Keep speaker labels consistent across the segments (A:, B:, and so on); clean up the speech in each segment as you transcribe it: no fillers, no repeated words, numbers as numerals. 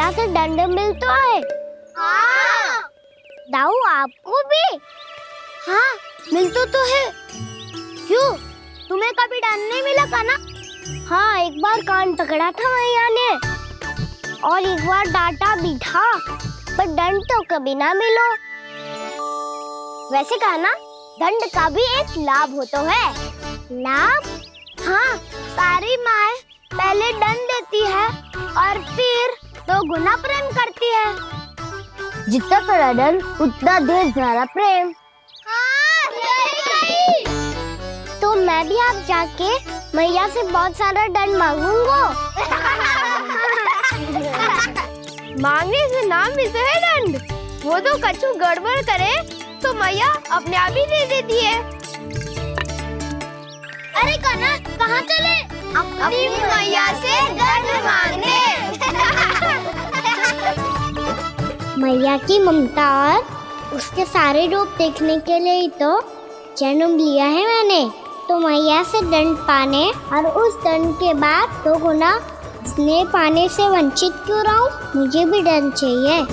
A: मैया से दंड मिलता है। हाँ। दाऊ आपको भी? हाँ मिलता तो है। क्यों, तुम्हें कभी दंड नहीं मिला था ना? हाँ एक बार कान पकड़ा था मैया ने और एक बार डांटा भी था, पर दंड तो कभी ना मिलो। वैसे कहा ना, दंड का भी एक लाभ होता है। लाभ? हाँ, सारी माँ पहले दंड देती है और फिर 2 गुना प्रेम करती है। जितना बड़ा दंड उतना ढेर सारा प्रेम। हाँ, सही। तो मैं भी आप जाके मैया से बहुत सारा दंड मांगूंगा।
B: मांगने से ना मिलता है दंड, वो तो कछु गड़बड़ करे तो मैया अपने आप ही दे देती है।
A: अरे कान्हा, कहाँ चले?
B: अपनी मैया से दंड मांगने।
A: मैया की ममता और उसके सारे रूप देखने के लिए ही तो जन्म लिया है मैंने। तो मैया से दंड पाने और उस दंड के बाद 2 गुना स्नेह पाने से वंचित क्यों रहूं? मुझे भी दंड चाहिए।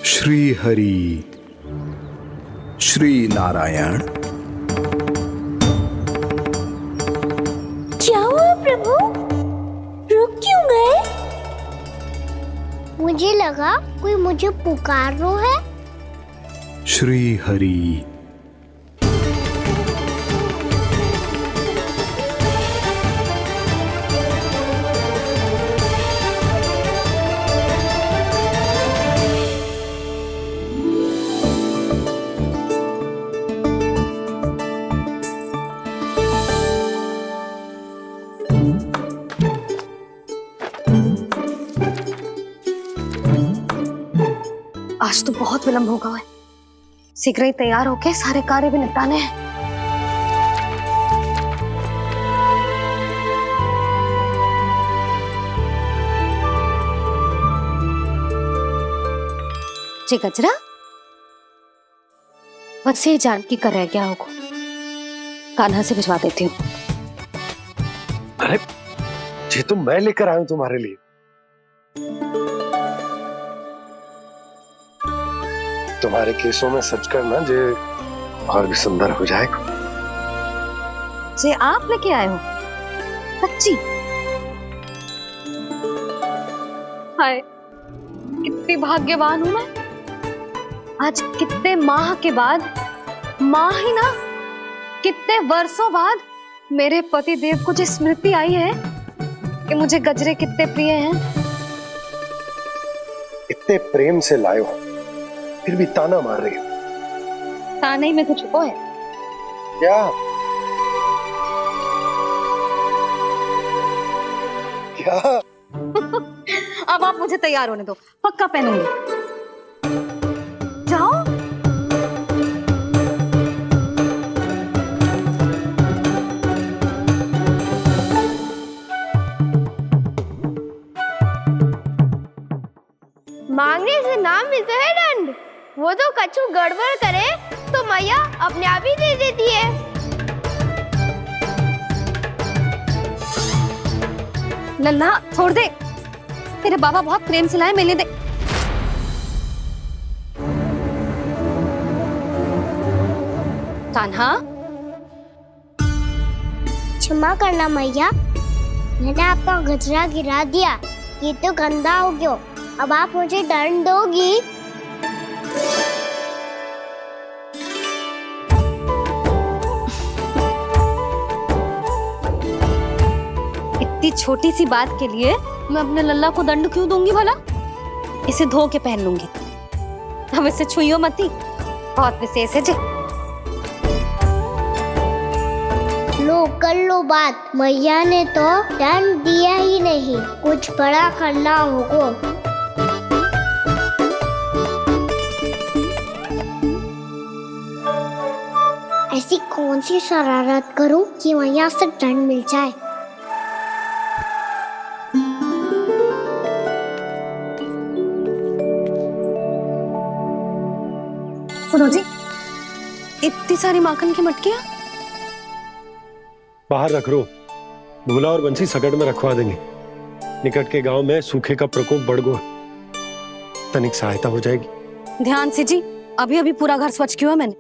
C: श्री हरि श्री नारायण।
A: क्या हुआ प्रभु, रुक क्यों गए? मुझे लगा कोई मुझे पुकार रहा है।
C: श्री हरि।
B: आज तो बहुत विलंब होगा है, शीघ्र ही तैयार होके सारे कार्य भी निपटाने हैं। जे गजरा बस ये जान की कर रह गया होगा, कान्हा से भिजवा देती हूँ।
D: अरे ये तो मैं लेकर आया हूं तुम्हारे लिए। तुम्हारे केसों में सच करना जे और भी सुंदर हो जाएगा।
B: जे आप लेके आए हो सच्ची? हाय कितनी भाग्यवान हूं मैं। आज कितने माह के बाद, माह ही ना कितने वर्षों बाद मेरे पति देव को जो स्मृति आई है कि मुझे गजरे कितने प्रिय हैं।
D: इतने प्रेम से लाए हो फिर भी ताना मार रही हो।
B: ताने में कुछ छुपो है
D: क्या? क्या?
B: अब आप मुझे तैयार होने दो, पक्का पहनूंगी। जाओ। मांगने से ना मिलता है दंड, वो तो कछु गड़बड़ करे तो मैया अपने आप ही दे देती है। नन्हा छोड़ दे, तेरे बाबा बहुत प्रेम से लाए, मिलने दे। कान्हा
A: क्षमा करना मैया, मैंने आपका गजरा गिरा दिया, ये तो गंदा हो गया। अब आप मुझे दंड दोगी?
B: इतनी छोटी सी बात के लिए मैं अपने लल्ला को दंड क्यों दूंगी भला? इसे धो के पहन लूंगी। अब इसे छुइयो मती, बहुत विशेष है जी।
A: लो कर लो बात, मैया ने तो दंड दिया ही नहीं, कुछ बड़ा करना होगा। ऐसी कौन सी शरारत करूं कि मैया से दंड मिल जाए?
B: सुनो जी, इतनी सारी माखन की मटकियां
D: बाहर रख रो, भूला और बंसी सकट में रखवा देंगे। निकट के गांव में सूखे का प्रकोप बढ़ गो, तनिक सहायता हो जाएगी।
B: ध्यान से जी, अभी अभी पूरा घर स्वच्छ किया मैंने।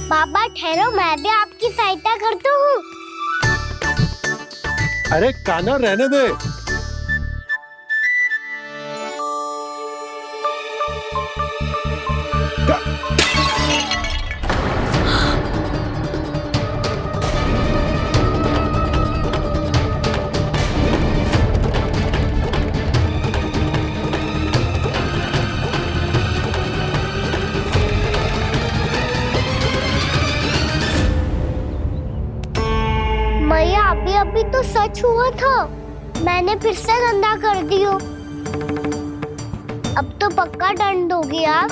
A: पापा ठहरो, मैं भी आपकी सहायता करता हूँ।
D: अरे कान्हा रहने दे।
A: मैया अभी अभी तो सच हुआ था, मैंने फिर से गंदा कर दियो। अब तो पक्का दंड दोगी आप।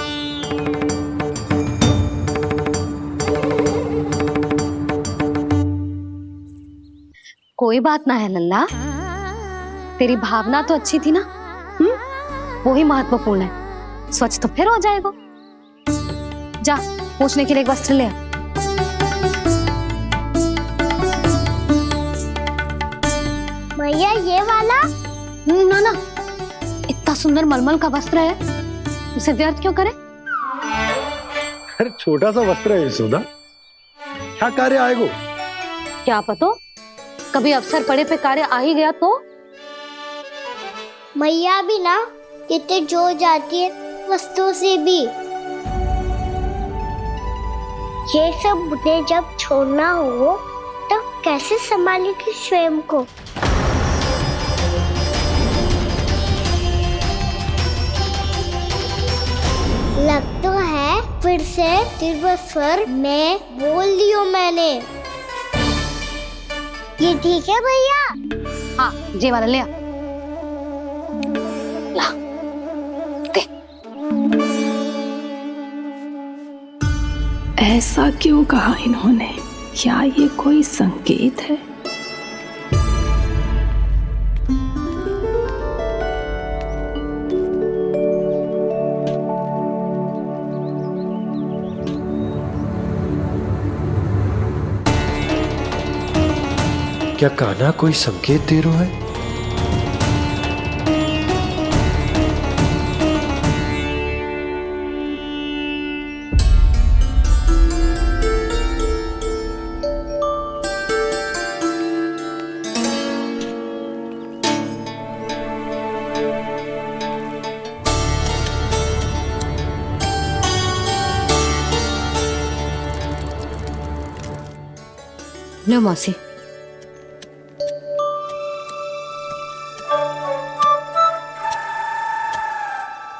B: कोई बात ना है लल्ला, तेरी भावना तो अच्छी थी ना, वही महत्वपूर्ण है। स्वच्छ तो फिर हो जाएगा। जा पोंछने के लिए एक वस्त्र ले आ।
A: भैया ये वाला?
B: ना ना, इतना सुंदर मलमल का वस्त्र है, उसे व्यर्थ क्यों करे?
D: अरे छोटा सा वस्त्र है यशोदा, क्या कार्य आएगो?
B: क्या पता, कभी अवसर पड़े पे कार्य आ ही गया तो।
A: मैया भी ना कितने जो जाती है वस्तुओं से भी। ये सब मुझे जब छोड़ना हो तो कैसे संभालेगी स्वयं को? लग तो है फिर से तीव्र स्वर में बोल दियो मैंने। ये ठीक है भैया?
B: हाँ, जे वाला ले आ। ला, दे।
E: ऐसा क्यों कहा इन्होंने? क्या ये कोई संकेत है?
D: क्या कान्हा कोई संकेत दे रहा है?
B: लो मौसी।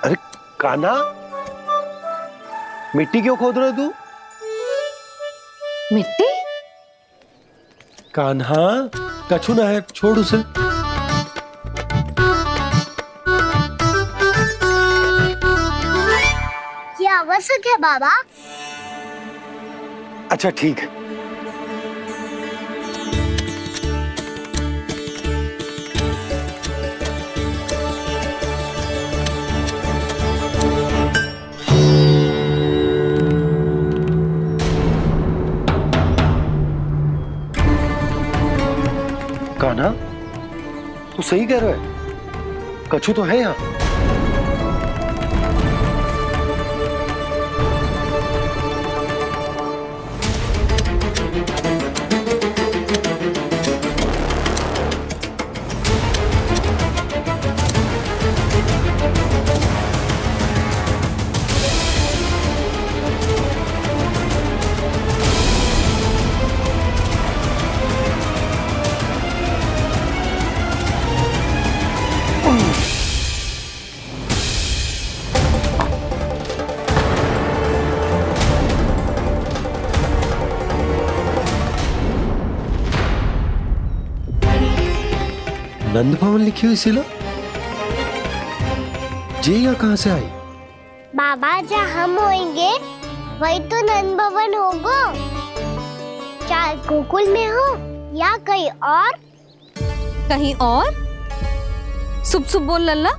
D: अरे कान्हा, मिट्टी क्यों खोद रहे तू?
B: मिट्टी?
D: कान्हा, कछु ना है, छोड़ उसे।
A: ये आवश्यक है बाबा।
D: अच्छा ठीक है। कान्हा, तू सही कह रहा है, कछु तो है यहाँ। नंद भवन लिखी हुई सिला, जे यहाँ कहाँ से आई?
A: बाबा जहाँ हम होंगे वही तो नंद भवन होगा। चाहे गोकुल में हो या कहीं और।
B: कहीं और? सुब सुब बोल लल्ला,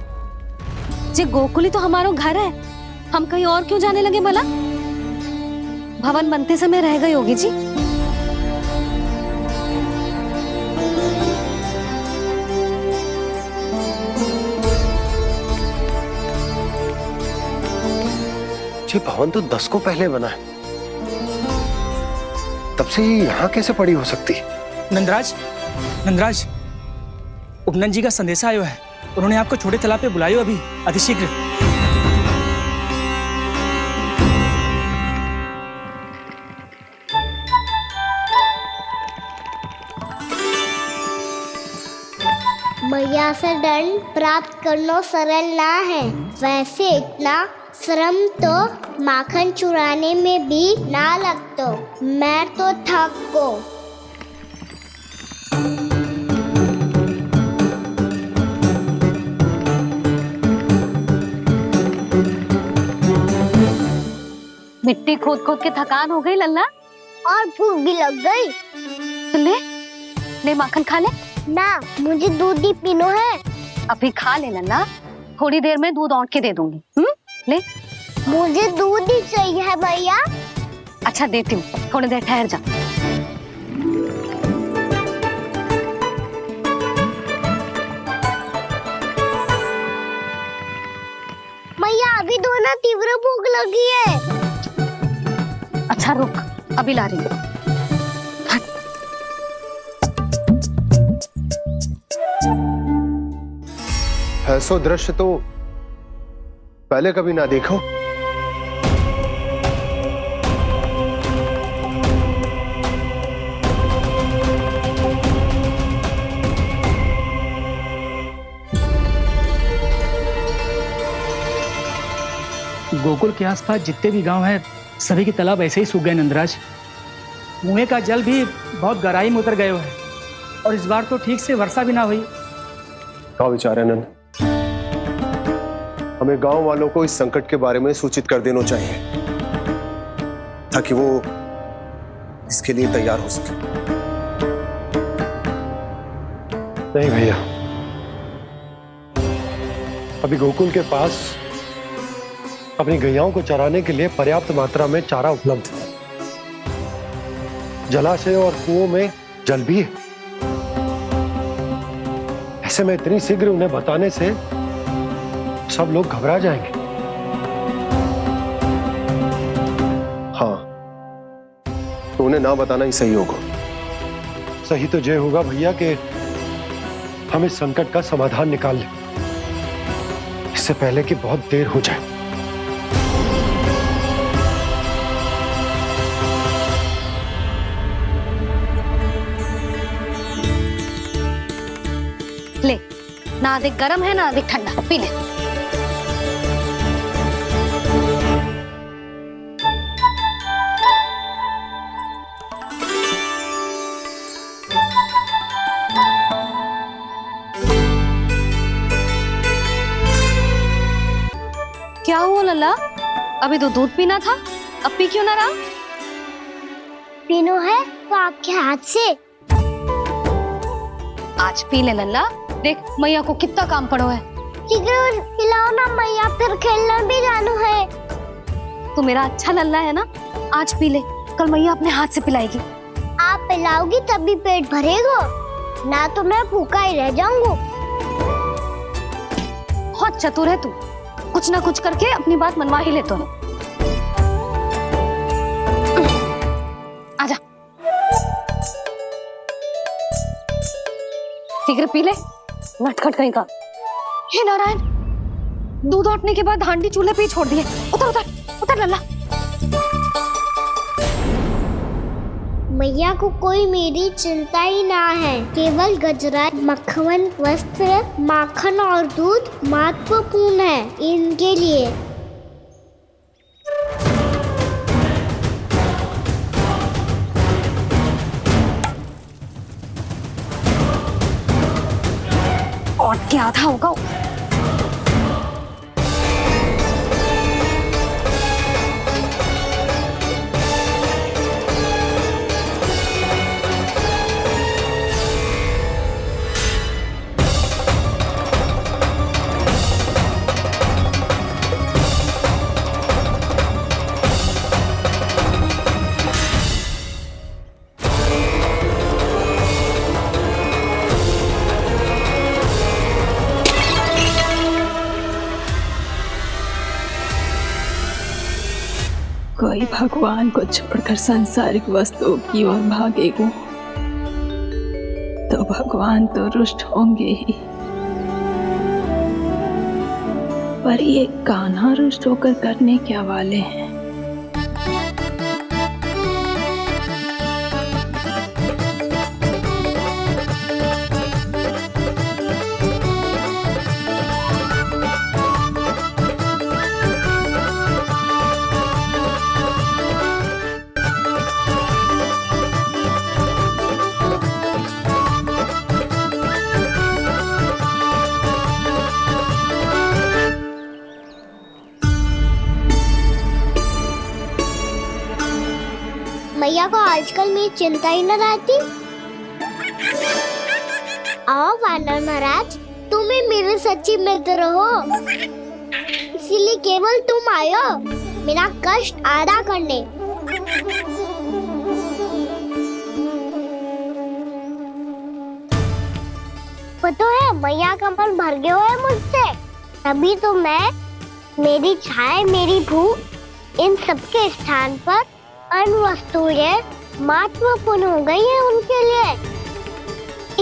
B: जे गोकुली तो हमारो घर है, हम कहीं और क्यों जाने लगे भला? भवन बनते समय रह गई होगी जी।
D: ये भवन तो 10 को पहले बना है, तब से ये यहाँ कैसे पड़ी हो सकती?
F: नंदराज, नंदराज, उपनंद जी का संदेशा आयो है। उन्होंने आपको छोटे तालाब पे बुलायो अभी, अतिशीघ्र।
A: मैया से दंड प्राप्त करना सरल ना है। वैसे इतना श्रम तो माखन चुराने में भी ना लगतो। मैं तो थक को।
B: मिट्टी खोद खोद के थकान हो गई लल्ला,
A: और भूख भी लग गई।
B: तो ले माखन खा ले।
A: ना, मुझे दूध ही पीनो है।
B: अभी खा ले लल्ला, थोड़ी देर में दूध औंट के दे दूंगी। ले।
A: मुझे दूध ही चाहिए है भैया।
B: अच्छा देती हूँ, थोड़ी देर ठहर जा।
A: मैया अभी तो ना तीव्र भूख लगी है।
B: अच्छा रुक, अभी ला रही हूँ।
D: ऐसा दृश्य तो पहले कभी ना देखो।
F: गोकुल के आसपास जितने भी गांव हैं, सभी के तालाब ऐसे ही सूख गए नंदराज। कुएं का जल भी बहुत गहराई में उतर गए है, और इस बार तो ठीक से वर्षा भी ना हुई।
D: क्या विचार है नंद? हमें गांव वालों को इस संकट के बारे में सूचित कर देना चाहिए, ताकि वो इसके लिए तैयार हो सके। नहीं भैया, अभी गोकुल के पास अपनी गैयाओं को चराने के लिए पर्याप्त मात्रा में चारा उपलब्ध है। जलाशय और कुओं में जल भी है। ऐसे में इतनी शीघ्र उन्हें बताने से सब लोग घबरा जाएंगे। हाँ, तो उन्हें ना बताना ही सही होगा। सही तो ये होगा भैया कि हम इस संकट का समाधान निकाल लें, इससे पहले कि बहुत देर हो जाए।
B: ले, ना अधिक गर्म है ना अधिक ठंडा, पी ले। क्या हुआ लल्ला? अभी तो दूध पीना था, अब पी क्यों ना रहा?
A: पीनो है तो आपके हाथ से।
B: आज पी ले लल्ला, देख मैया को कितना काम पड़ो है।
A: शीघ्र पिलाओ ना मैया, फिर खेलना भी जानो है।
B: तू मेरा अच्छा लल्ला है ना, आज पी ले, कल मैया अपने हाथ से पिलाएगी।
A: आप पिलाओगी तभी पेट भरेगा, ना तो मैं भूखा ही रह जाऊंगा।
B: बहुत चतुर है तू, कुछ ना कुछ करके अपनी बात मनवा ही लेता है। आजा, शीघ्र पी ले, नटखट कहीं का। हे नारायण, दूध औटने के बाद हांडी चूल्हे पे ही छोड़ दिए। उतर उतर उतर लल्ला।
A: मैया को कोई मेरी चिंता ही ना है। केवल गजरा, मक्खन, वस्त्र, माखन और दूध महत्वपूर्ण है इनके लिए।
B: और क्या था होगा?
E: कोई भगवान को छोड़कर सांसारिक वस्तुओं की ओर भागेगा तो भगवान तो रुष्ट होंगे ही, पर ये कान्हा रुष्ट होकर करने क्या वाले हैं?
A: मैया को आजकल मेरी चिंता ही न रहती। आओ वानर महाराज, तुम ही मेरे सच्ची मित्र हो, इसीलिए केवल तुम आयो मेरा कष्ट आधा करने। वो तो है मैया का मन भर गया है मुझसे, तभी तो मैं, मेरी छाया, मेरी भूख, इन सबके स्थान पर अन्य वस्तुएं महत्वपूर्ण हो गई है उनके लिए,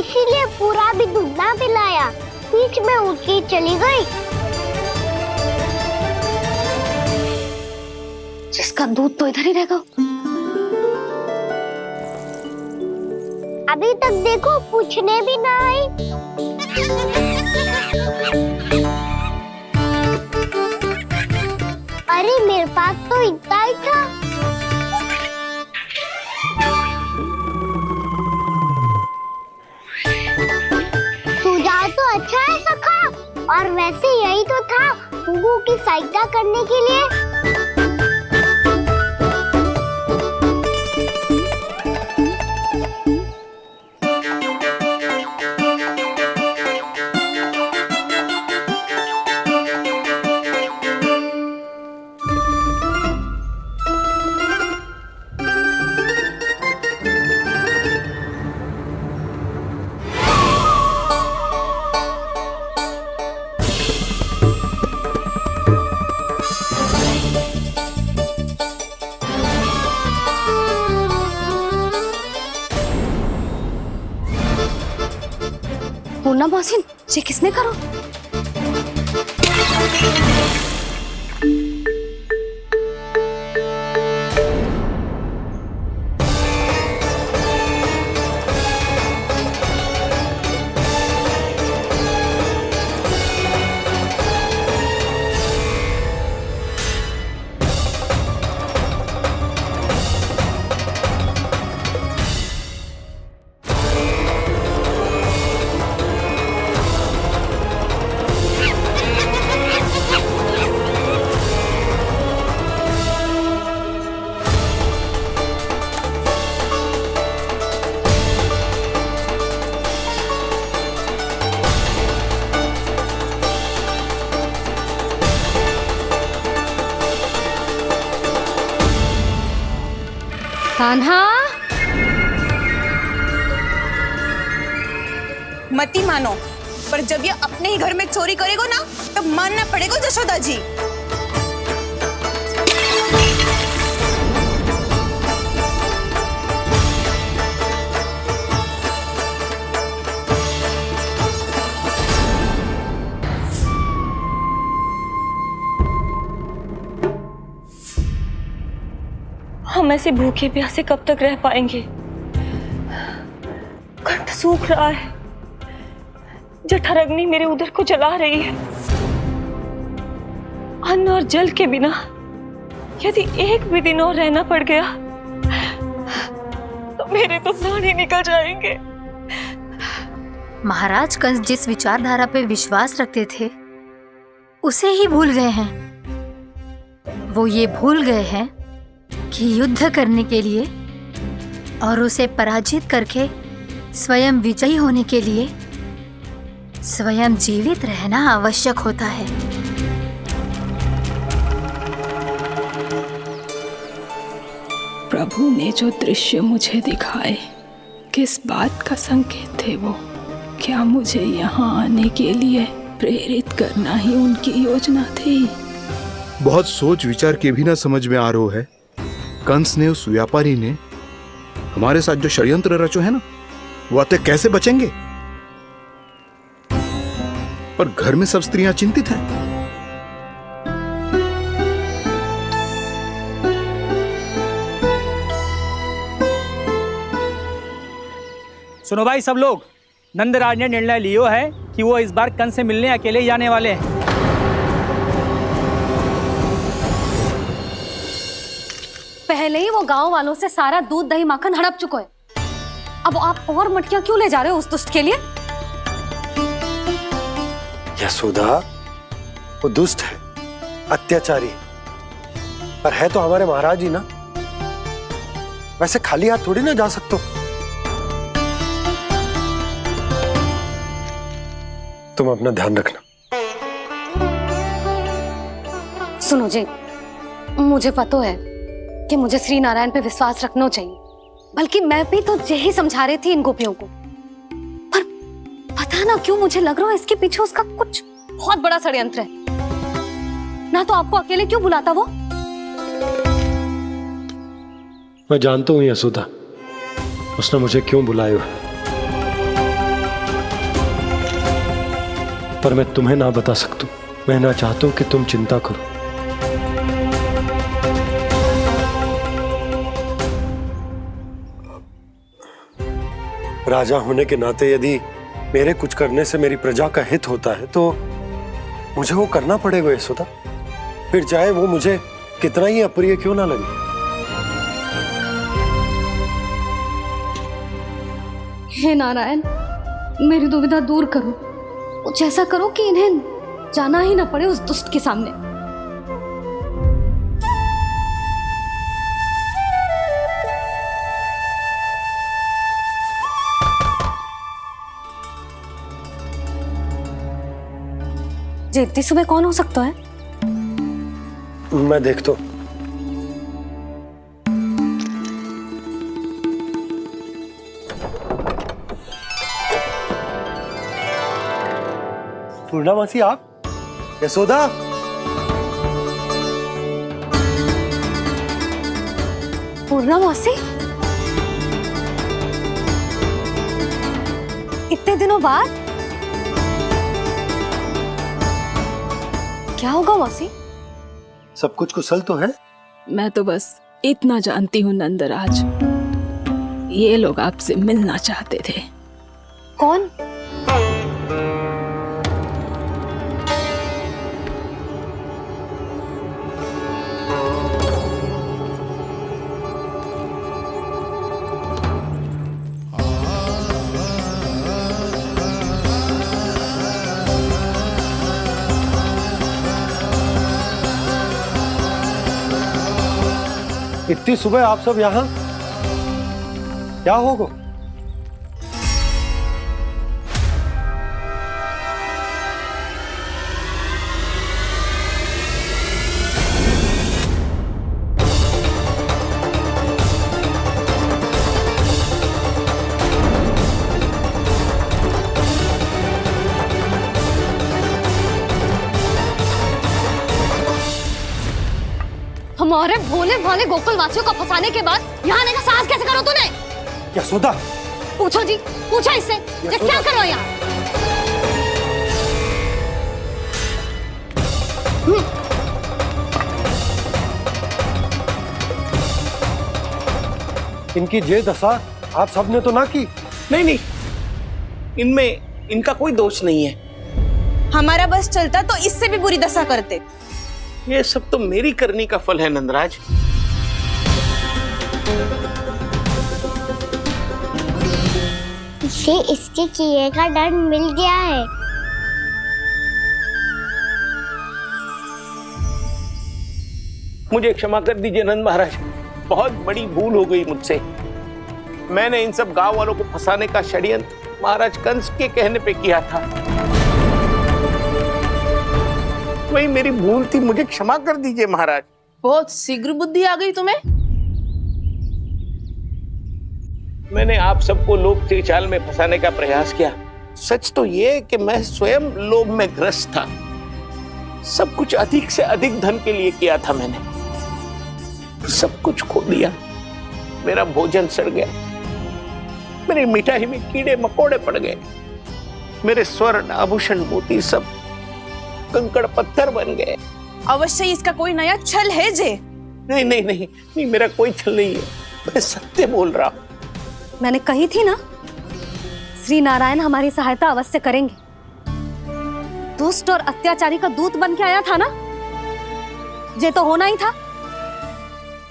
A: इसीलिए पूरा भी दूध ना पिलाया, बीच में उठ के चली गई।
B: जिसका दूध तो इधर ही रहेगा।
A: अभी तक देखो पूछने भी ना आई। अरे मेरे पास तो इतना ही था। सुझाव तो अच्छा है सखा, और वैसे यही तो था गुगु की सहायता करने के लिए।
B: पूर्णा मौसी, ये किसने करो? कान्हा,
G: मती मानो, पर जब ये अपने ही घर में चोरी करेगो ना, तब मानना पड़ेगा जशोदा जी।
H: हम ऐसे भूखे प्यासे कब तक रह पाएंगे? कंठ सूख रहा है, जठराग्नि मेरे उदर को जला रही है। अन्न और जल के बिना यदि एक भी दिन और रहना पड़ गया तो मेरे तो प्राण ही निकल जाएंगे।
I: महाराज कंस जिस विचारधारा पे विश्वास रखते थे उसे ही भूल गए हैं। वो ये भूल गए हैं कि युद्ध करने के लिए और उसे पराजित करके स्वयं विजयी होने के लिए स्वयं जीवित रहना आवश्यक होता है।
E: प्रभु ने जो दृश्य मुझे दिखाए, किस बात का संकेत थे वो? क्या मुझे यहाँ आने के लिए प्रेरित करना ही उनकी योजना थी?
C: बहुत सोच विचार के भी ना समझ में आ रहा है कंस ने, उस व्यापारी ने हमारे साथ जो षड्यंत्र रचो है ना, वो अतः कैसे बचेंगे? पर घर में सब स्त्रियां चिंतित हैं।
F: सुनो भाई सब लोग, नंदराज ने निर्णय लियो है कि वो इस बार कंस से मिलने अकेले ही आने वाले हैं।
B: पहले ही वो गांव वालों से सारा दूध दही माखन हड़प चुके हैं। अब आप और मटकियां क्यों ले जा रहे हो उस दुष्ट के लिए?
D: यशोदा, वो दुष्ट है, अत्याचारी, पर है तो हमारे महाराज ही ना। वैसे खाली हाथ थोड़ी ना जा सकते। तुम अपना ध्यान रखना।
B: सुनो जी, मुझे पता है कि मुझे श्री नारायण पे विश्वास रखना चाहिए, बल्कि मैं भी तो यही समझा रही थी इन गोपियों को। पर पता ना क्यों मुझे लग रहा है इसके पीछे उसका कुछ बहुत बड़ा षड्यंत्र है। ना तो आपको अकेले क्यों बुलाता वो?
D: मैं जानता हूं यशोदा, उसने मुझे क्यों बुलाया है, पर मैं तुम्हें ना बता सकता। मैं ना चाहता हूं कि तुम चिंता करो। राजा होने के नाते यदि मेरे कुछ करने से मेरी प्रजा का हित होता है तो मुझे वो करना पड़ेगा यशोदा, फिर चाहे वो मुझे कितना ही अप्रिय क्यों ना लगे।
B: हे नारायण, मेरी दुविधा दूर करो। कुछ ऐसा करो कि इन्हें जाना ही ना पड़े उस दुष्ट के सामने। जी इतनी सुबह कौन हो सकता है?
D: मैं देखता हूं। पूर्णा मासी, आप? यशोदा,
B: पूर्णा मासी, इतने दिनों बाद? क्या होगा मासी?
D: सब कुछ कुशल तो है?
E: मैं तो बस इतना जानती हूँ नंदराज, ये लोग आपसे मिलना चाहते थे।
B: कौन?
D: इतनी सुबह आप सब यहाँ? क्या होगा?
B: हमारे भोले भाले गोकुल वासियों को फंसाने के बाद यहाँ आने का साहस कैसे करो तूने?
D: यशोदा,
B: पूछो जी, पूछो इससे, ये क्या करो यहाँ?
D: इनकी ये दशा आप सबने तो ना की।
J: नहीं नहीं, इनमें इनका कोई दोष नहीं है।
G: हमारा बस चलता तो इससे भी बुरी दशा करते।
J: ये सब तो मेरी करनी का फल है नंदराज।
A: इसे इसके किए का दंड मिल गया है।
J: मुझे क्षमा कर दीजिए नंद महाराज, बहुत बड़ी भूल हो गई मुझसे। मैंने इन सब गांव वालों को फंसाने का षड्यंत्र महाराज कंस के कहने पे किया था। वही मेरी भूल थी, मुझे क्षमा कर दीजिए महाराज।
H: बहुत शीघ्र बुद्धि आ गई तुम्हें।
J: मैंने आप सबको लोभ के चाल में फंसाने का प्रयास किया। सच तो ये कि मैं स्वयं लोभ में ग्रस्त था। सब कुछ अधिक से अधिक धन के लिए किया था मैंने। सब कुछ खो दिया। मेरा भोजन सड़ गया, मेरी मिठाई में कीड़े मकोड़े पड़ गए, मेरे स्वर्ण आभूषण मोती सब कंकड़ पत्थर बन गए।
G: अवश्य इसका कोई नया छल है जे।
J: नहीं नहीं नहीं नहीं, मेरा कोई छल नहीं है, मैं सत्य बोल रहा हूं।
B: मैंने कही थी ना, श्री नारायण हमारी सहायता अवश्य करेंगे। दुष्ट और अत्याचारी का दूत बन के आया था ना, ये तो होना ही था।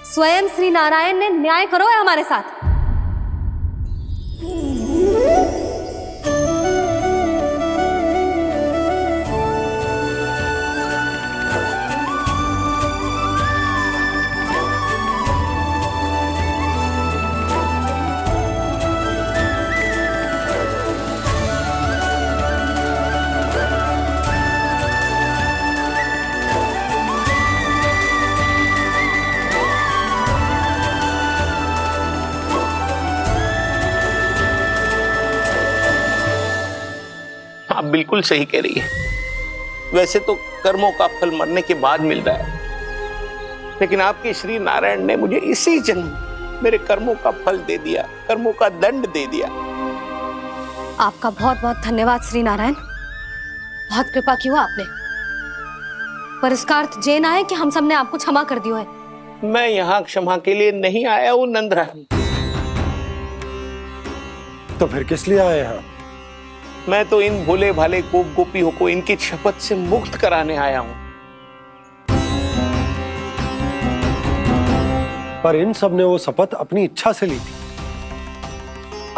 B: स्वयं श्री नारायण ने न्याय करो है हमारे साथ।
J: आप बिल्कुल सही कह रही है। वैसे तो कर्मों का फल मरने के बाद मिल रहा है, लेकिन आपके श्री नारायण ने मुझे इसी जन्म मेरे कर्मों का फल दे दिया, कर्मों का दंड दे दिया।
B: आपका बहुत बहुत धन्यवाद श्री नारायण, बहुत कृपा की हो आपने। पर इसका अर्थ ये ना है कि हम सब ने आपको क्षमा कर दियो है।
J: मैं यहाँ क्षमा के लिए नहीं आया हूँ नंदरानी।
D: तो फिर किस लिए आए हैं?
J: मैं तो इन भोले भाले गोप गोपियों को इनकी शपथ से मुक्त कराने आया हूं।
D: पर इन सब ने वो शपथ अपनी इच्छा से ली थी,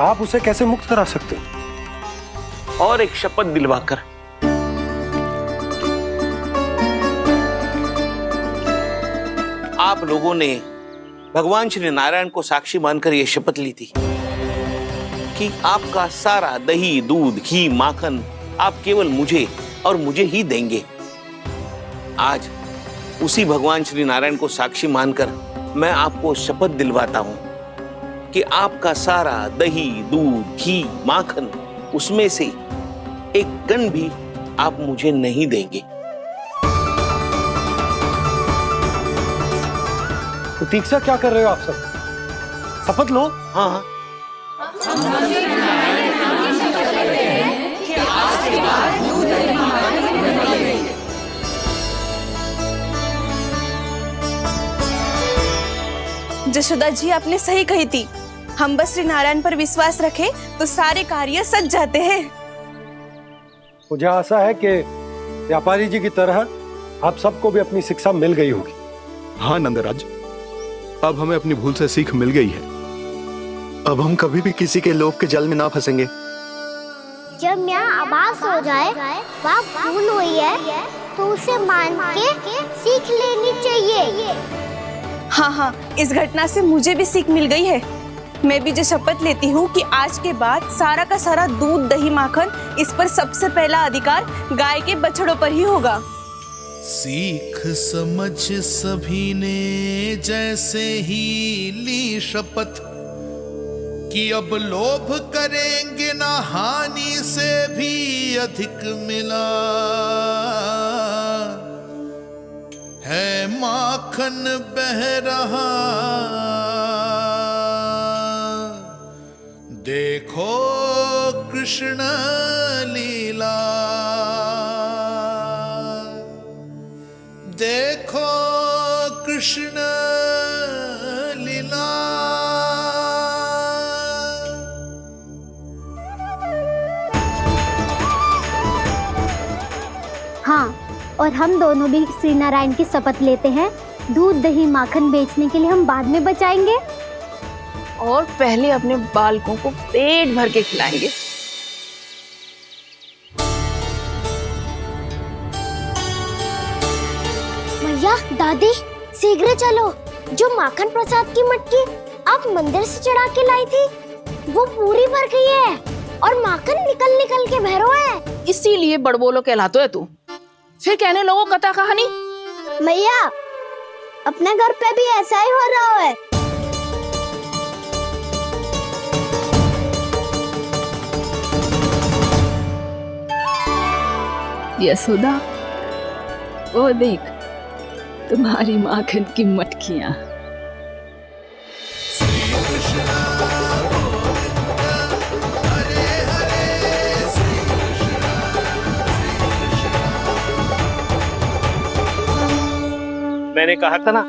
D: आप उसे कैसे मुक्त करा सकते?
J: और एक शपथ दिलवाकर। आप लोगों ने भगवान श्री नारायण को साक्षी मानकर यह शपथ ली थी कि आपका सारा दही, दूध, घी, माखन आप केवल मुझे और मुझे ही देंगे। आज उसी भगवान श्री नारायण को साक्षी मानकर मैं आपको शपथ दिलवाता हूं कि आपका सारा दही, दूध, घी, माखन, उसमें से एक कण भी आप मुझे नहीं देंगे।
D: प्रतीक्षा क्या कर रहे हो आप सब? शपथ लो।
J: हाँ हाँ,
G: जशोदा जी आपने सही कही थी, हम बस श्री नारायण पर विश्वास रखें तो सारे कार्य सज जाते हैं।
D: मुझे आशा है कि व्यापारी जी की तरह आप सबको भी अपनी शिक्षा मिल गई होगी।
C: हाँ नंदराज, अब हमें अपनी भूल से सीख मिल गई है।
K: अब हम कभी भी किसी के लोभ के जल में ना फंसेंगे।
A: जब यहाँ आभास हो जाए वहाँ भूल हुई है तो उसे मान के सीख लेनी चाहिए।
G: हाँ हाँ, इस घटना से मुझे भी सीख मिल गई है। मैं भी जो शपथ लेती हूँ कि आज के बाद सारा का सारा दूध, दही, माखन, इस पर सबसे पहला अधिकार गाय के बछड़ों पर ही होगा।
L: सीख समझ सभी ने जैसे ही ली शपथ कि अब लोभ करेंगे ना हानि से भी अधिक मिला है, माखन बह रहा देखो कृष्ण लीला, देखो कृष्ण लीला।
A: हाँ, और हम दोनों भी श्री नारायण की शपथ लेते हैं, दूध, दही, माखन बेचने के लिए हम बाद में बचाएंगे
H: और पहले अपने बालकों को पेट भर के खिलाएंगे।
A: भैया, दादी, शीघ्र चलो। जो माखन प्रसाद की मटकी आप मंदिर से चढ़ा के लाई थी वो पूरी भर गई है और माखन निकल निकल के भरो है।
H: इसीलिए बड़बोलो कहलाते है तू। फिर कहने लोगों कथा कहानी।
A: भैया, अपने घर पे भी ऐसा ही हो रहा है।
E: यशोदा, वो देख तुम्हारी माखन की मटकियां।
J: मैंने कहा था ना,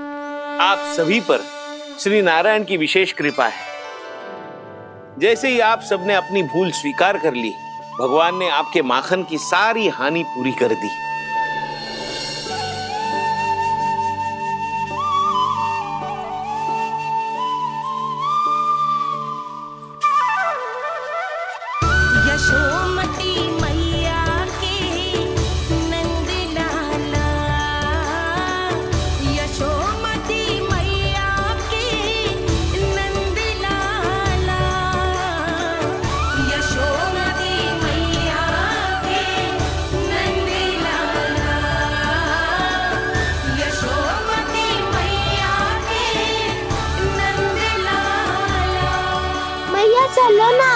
J: आप सभी पर श्री नारायण की विशेष कृपा है। जैसे ही आप सबने अपनी भूल स्वीकार कर ली, भगवान ने आपके माखन की सारी हानि पूरी कर दी।
H: यशोमती मैया के नंद लाला, यशोमती मैया के नंद लाला, यशोमती मैया के नंद लाला, यशोमती मैया के नंद लाला।
A: मैया चलो ना।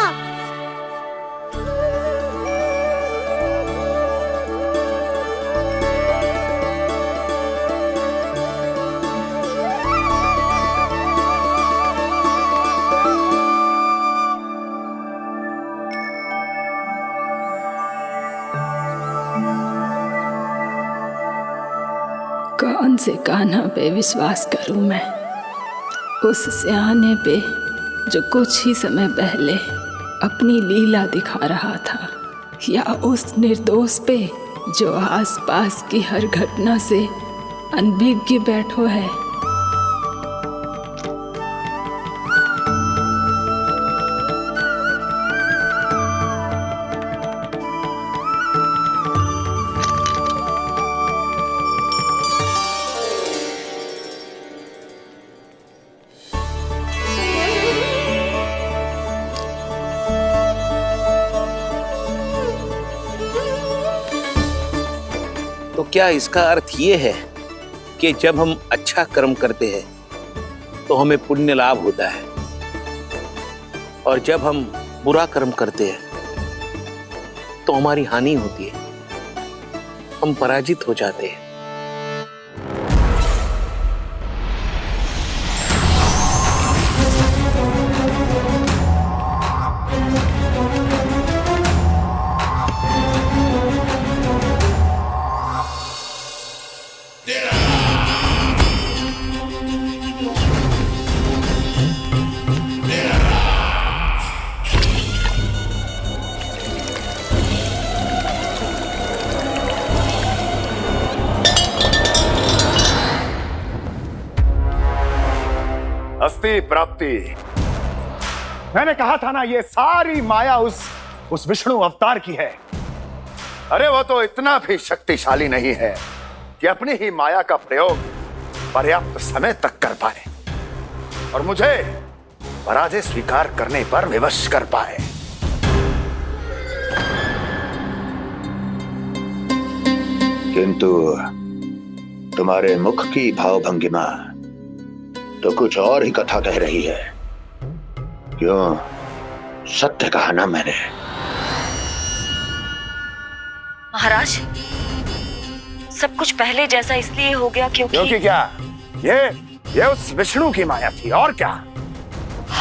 E: कौन से कान्हा पे विश्वास करूं मैं? उस सियाने पे जो कुछ ही समय पहले अपनी लीला दिखा रहा था, या उस निर्दोष पे जो आसपास की हर घटना से अनभिज्ञ बैठो है?
J: तो क्या इसका अर्थ ये है कि जब हम अच्छा कर्म करते हैं तो हमें पुण्य लाभ होता है, और जब हम बुरा कर्म करते हैं तो हमारी हानि होती है, हम पराजित हो जाते हैं?
K: अस्ति प्राप्ति। मैंने कहा था ना, ये सारी माया उस विष्णु अवतार की है। अरे वो तो इतना भी शक्तिशाली नहीं है कि अपनी ही माया का प्रयोग पर्याप्त समय तक कर पाए और मुझे पराजय स्वीकार करने पर विवश कर पाए।
M: किंतु तुम्हारे मुख की भावभंगिमा तो कुछ और ही कथा कह रही है। क्यों? सत्य कहा ना मैंने।
H: महाराज, सब कुछ पहले जैसा इसलिए हो गया क्योंकि
K: क्या? ये उस विष्णु की माया थी, और क्या?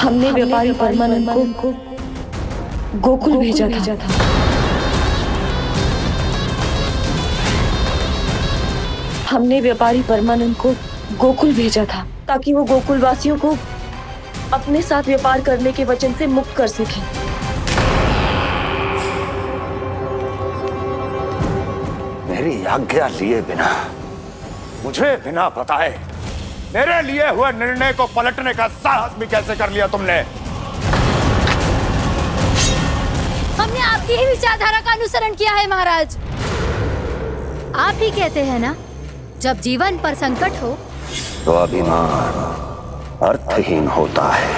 H: हमने व्यापारी परमानंद को गोकुल भेजा था। हमने व्यापारी परमानंद को गोकुल भेजा था ताकि वो गोकुल वासियों को अपने साथ व्यापार करने के वचन से मुक्त कर सके।
K: मेरी आज्ञा लिए बिना, मुझे बिना बताए मेरे लिए हुए निर्णय को पलटने का साहस भी कैसे कर लिया तुमने?
I: हमने आपकी ही विचारधारा का अनुसरण किया है महाराज। आप ही कहते हैं ना, जब जीवन पर संकट हो
M: तो अभिमान अर्थहीन होता है,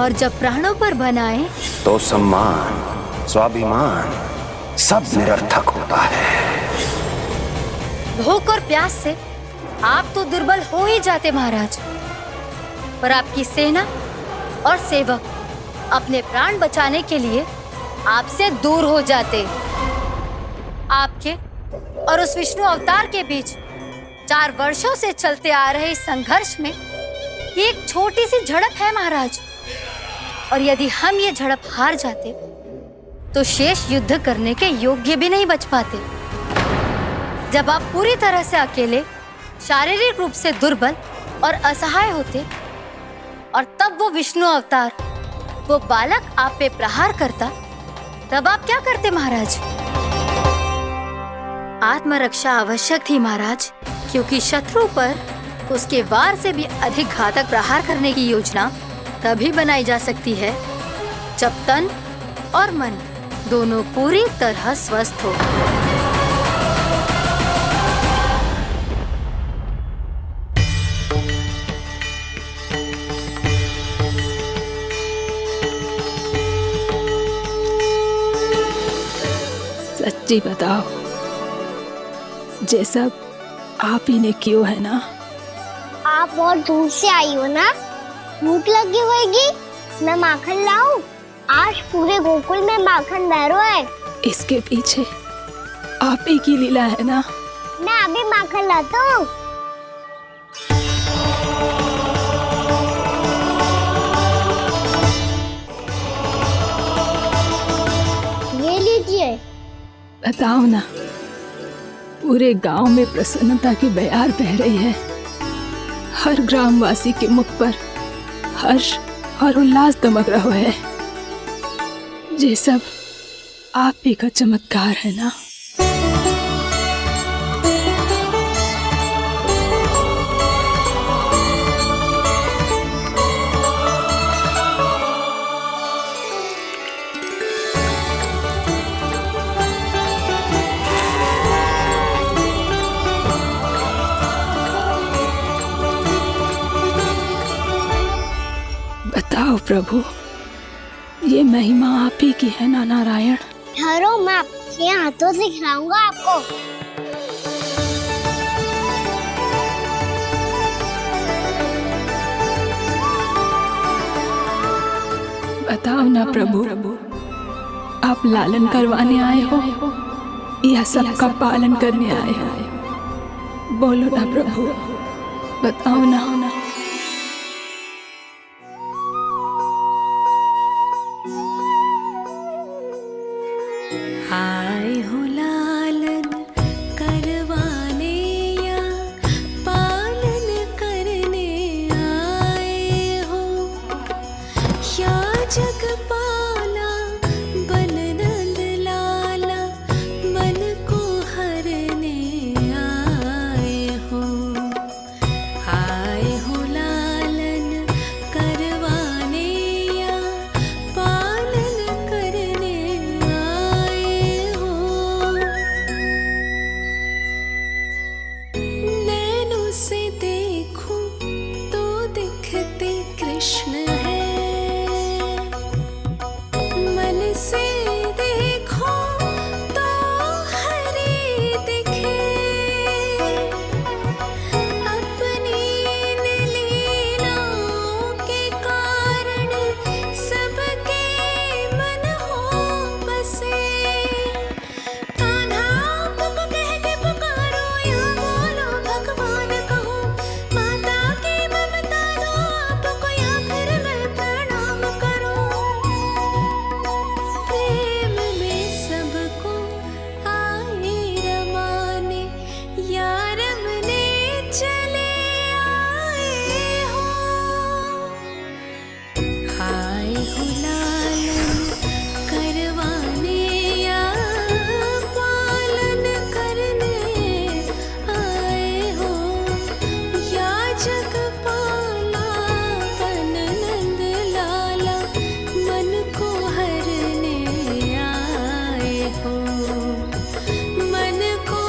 I: और जब प्राणों पर बनाए
M: तो सम्मान स्वाभिमान सब निरर्थक होता है।
I: भूख और प्यास से आप तो दुर्बल हो ही जाते महाराज, पर आपकी सेना और सेवक अपने प्राण बचाने के लिए आपसे दूर हो जाते। आपके और उस विष्णु अवतार के बीच 4 वर्षों से चलते आ रहे इस संघर्ष में ये एक छोटी सी झड़प है महाराज, और यदि हम ये झड़प हार जाते तो शेष युद्ध करने के योग्य भी नहीं बच पाते। जब आप पूरी तरह से अकेले शारीरिक रूप से दुर्बल और असहाय होते और तब वो विष्णु अवतार, वो बालक आप पे प्रहार करता, तब आप क्या करते महाराज? आत्मरक्षा आवश्यक थी महाराज, क्योंकि शत्रु पर उसके वार से भी अधिक घातक प्रहार करने की योजना तभी बनाई जा सकती है जब तन और मन दोनों पूरी तरह स्वस्थ हो।
E: सच्ची बताओ, ये सब आप ही ने क्यों है ना?
A: आप बहुत दूर से आई हो ना, भूख लगी होगी, मैं माखन लाऊं? आज पूरे गोकुल में माखन बह रहा है।
E: इसके पीछे आप ही की लीला है ना?
A: मैं अभी माखन लाता हूँ। ये लीजिए।
E: बताओ ना, पूरे गांव में प्रसन्नता की बयार बह रही है। हर ग्रामवासी के मुख पर हर्ष और उल्लास दमक रहा है। ये सब आप ही का चमत्कार है ना? बताओ प्रभु, ये महिमा आप ही की है ना नारायण?
A: ठहरो, मैं अपने हाथों से खिलाऊंगा आपको।
E: बताओ ना प्रभु, आप लालन करवाने आए हो या सबका पालन करने आए हो? बोलो ना प्रभु, बताओ ना।
N: आए हो लालन करवाने या पालन करने आए हो, या जगपाला बन नंद लाला मन को हरने आए हो। आए हो लालन करवाने या पालन करने आए हो। नैनों से देखूं तो दिखते कृष्ण है, मन से देखो तो हरि दिखे। अपनी इन लीलाओं के कारण सबके मन हो बसे। कान्हा आपको कह के पुकारो या बोलो भगवान कहो, माता की ममता दो आपको या फिर मैं प्रणाम करूं। प्रेम में सबको आए रमाने, या रमने चले आए हो। आए हो लालन करवाने या पालन करने आए हो, या जगपाला बन नंद लाला मन को हरने आए हो। मन को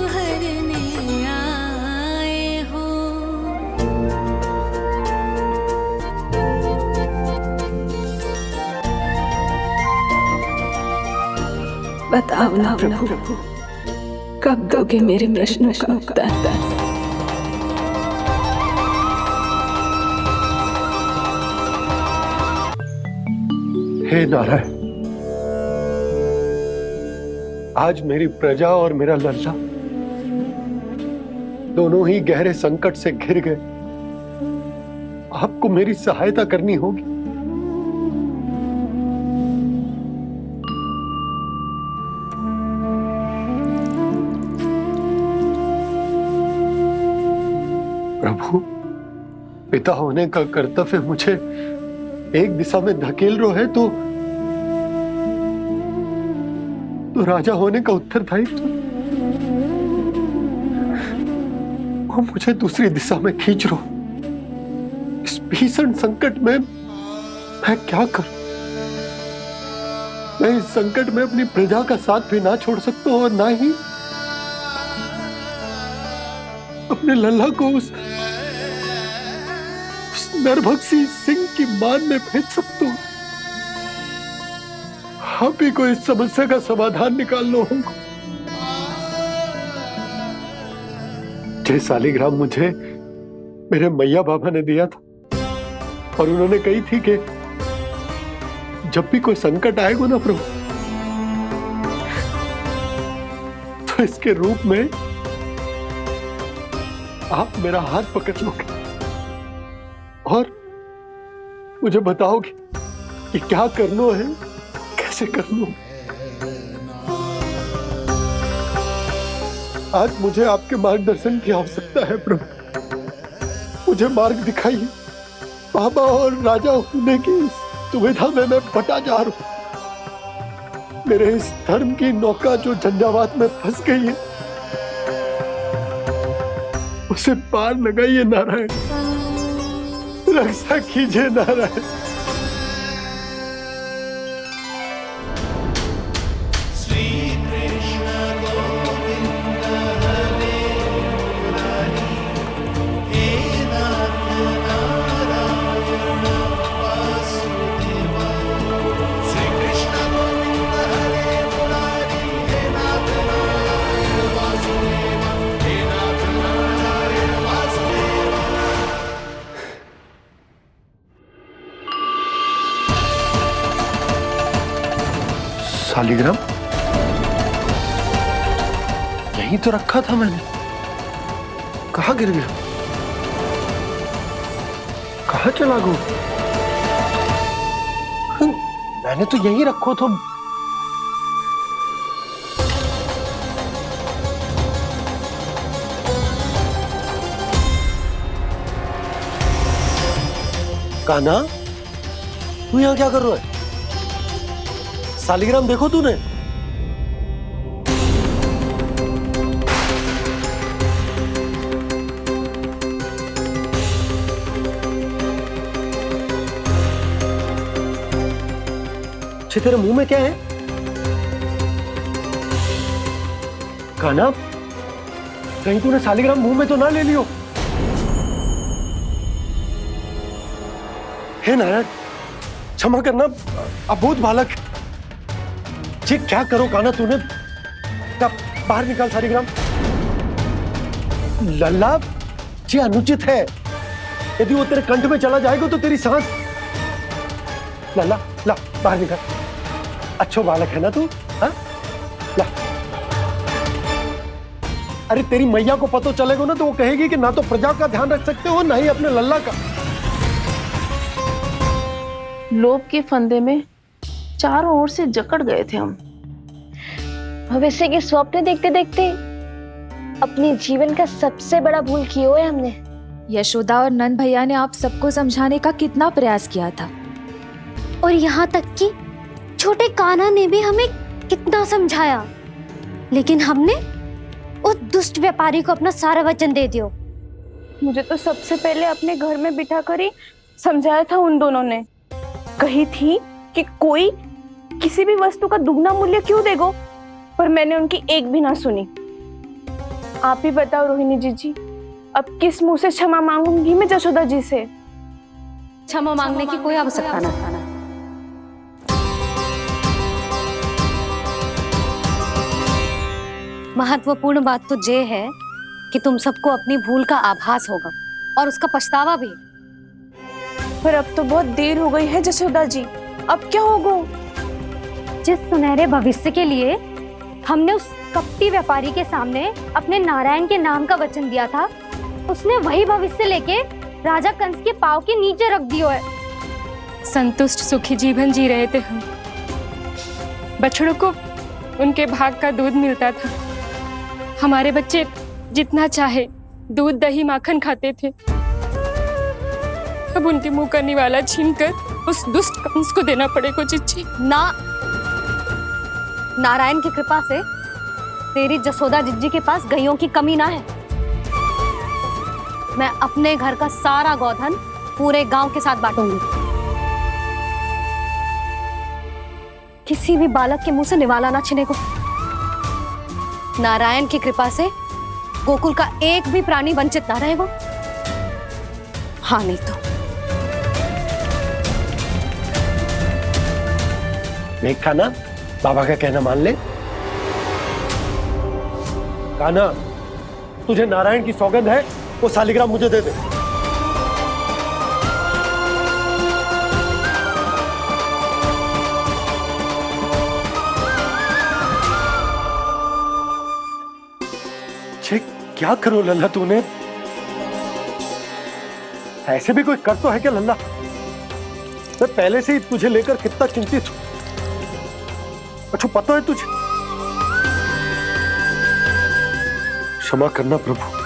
N: हरने आए हो।
E: बताओ ना प्रभु, कब दोगे मेरे प्रश्नों का उत्तर?
D: हे नारायण, आज मेरी प्रजा और मेरा लल्ला दोनों ही गहरे संकट से घिर गए। आपको मेरी सहायता करनी होगी। प्रभु, पिता होने का कर्तव्य मुझे एक दिशा में धकेल रहे है तो राजा होने का उत्तरदायित्व वो मुझे दूसरी दिशा में खींच रो। इस भीषण संकट में मैं क्या करूं? मैं इस संकट में अपनी प्रजा का साथ भी ना छोड़ सकता हूं और ना ही अपने लल्ला को उस नरभक्षी सिंह की मान में भेज सकता हूं। आप ही को इस समस्या का समाधान निकालना होगा। जय शालिग्राम मुझे मेरे मैया बाबा ने दिया था और उन्होंने कही थी कि जब भी कोई संकट आएगा ना प्रभु, तो इसके रूप में आप मेरा हाथ पकड़ लोगे और मुझे बताओगे कि क्या करना है, कैसे करना है। आज मुझे आपके मार्गदर्शन की आवश्यकता है प्रभु। मुझे मार्ग दिखाइए। बाबा और राजा होने की इस दुविधा में मैं बटा जा रहा हूं। मेरे इस धर्म की नौका जो झंझावात में फंस गई है, उसे पार लगाइए नारायण, रक्षा कीजिए नारायण। शालिग्राम यहीं तो रखा था मैंने, कहाँ गिर गया? कहाँ चला गया? मैंने तो यहीं रखो तो। कान्हा, तू यहाँ क्या कर रहा है? शालिग्राम देखो तूने? अच्छे, तेरे मुंह में क्या है? कान्हा, कहीं तूने शालिग्राम मुंह में तो ना ले लियो? हे नारायण, क्षमा करना, अबोध बालक। जी क्या करो कान्हा तूने? बाहर निकाल शालिग्राम। लल्ला, जी अनुचित है। यदि वो तेरे कंठ में चला जाएगा तो तेरी सांस। लल्ला, ला बाहर निकाल। अच्छो बालक है ना तू? हाँ, ला। अरे तेरी मैया को पता चलेगा ना तो वो कहेगी कि ना तो प्रजा का ध्यान रख सकते हो, ना ही अपने लल्ला का।
H: लोभ के फंदे में चारों ओर से जकड़ गए थे हम।
A: भविष्य के स्वप्न देखते देखते अपने जीवन का सबसे बड़ा भूल किया है हमने।
B: यशोदा और नंद भैया ने आप सबको समझाने का कितना प्रयास किया था,
A: और यहाँ तक कि छोटे कान्हा ने भी हमें कितना समझाया, लेकिन हमने उस दुष्ट व्यापारी को अपना सारा वचन दे दिया।
G: मुझे तो सबसे पहले अपने घर में बिठा कर ही समझाया था उन दोनों ने। कही थी कि कोई किसी भी वस्तु का दुगना मूल्य क्यों देगा, पर मैंने उनकी एक भी ना सुनी। आप ही बताओ रोहिणी जी, अब किस मुंह से क्षमा मांगूंगी मैं जशोदा जी से?
B: क्षमा मांगने की कोई आवश्यकता न था।
I: महत्वपूर्ण बात तो ये है कि तुम सबको अपनी भूल का आभास होगा और उसका पछतावा भी।
G: पर अब तो बहुत देर हो गई है जशोदा जी, अब क्या होगा?
A: जिस सुनहरे भविष्य के लिए हमने उस कपटी व्यापारी के सामने अपने नारायण के नाम का वचन दिया था, उसने वही भविष्य लेके राजा कंस के पांव के नीचे रख दिया है।
O: संतुष्ट सुखी जीवन जी रहे थे हम। बछड़ों को उनके भाग का दूध मिलता था। हमारे बच्चे जितना चाहे दूध दही माखन खाते थे। अब उनके मुंह का निवाला छीनकर उस दुष्ट कंस को देना पड़ेगा चिच्ची।
B: ना, नारायण की कृपा से तेरी जसोदा जिज्जी के पास गैयों की कमी ना है। मैं अपने घर का सारा गोधन पूरे गांव के साथ बांटूंगी। किसी भी बालक के मुंह से निवाला ना छिने को। नारायण की कृपा से गोकुल का एक भी प्राणी वंचित ना रहेगा। हाँ नहीं तो
D: देख कान्हा, बाबा का कहना मान ले। कान्हा, तुझे नारायण की सौगंध है, वो शालिग्राम मुझे दे दे। क्या करो लल्ला तूने? ऐसे भी कोई कर तो है क्या लल्ला? मैं पहले से ही तुझे लेकर कितना चिंतित हूं। अच्छा पता है तुझे? क्षमा करना प्रभु।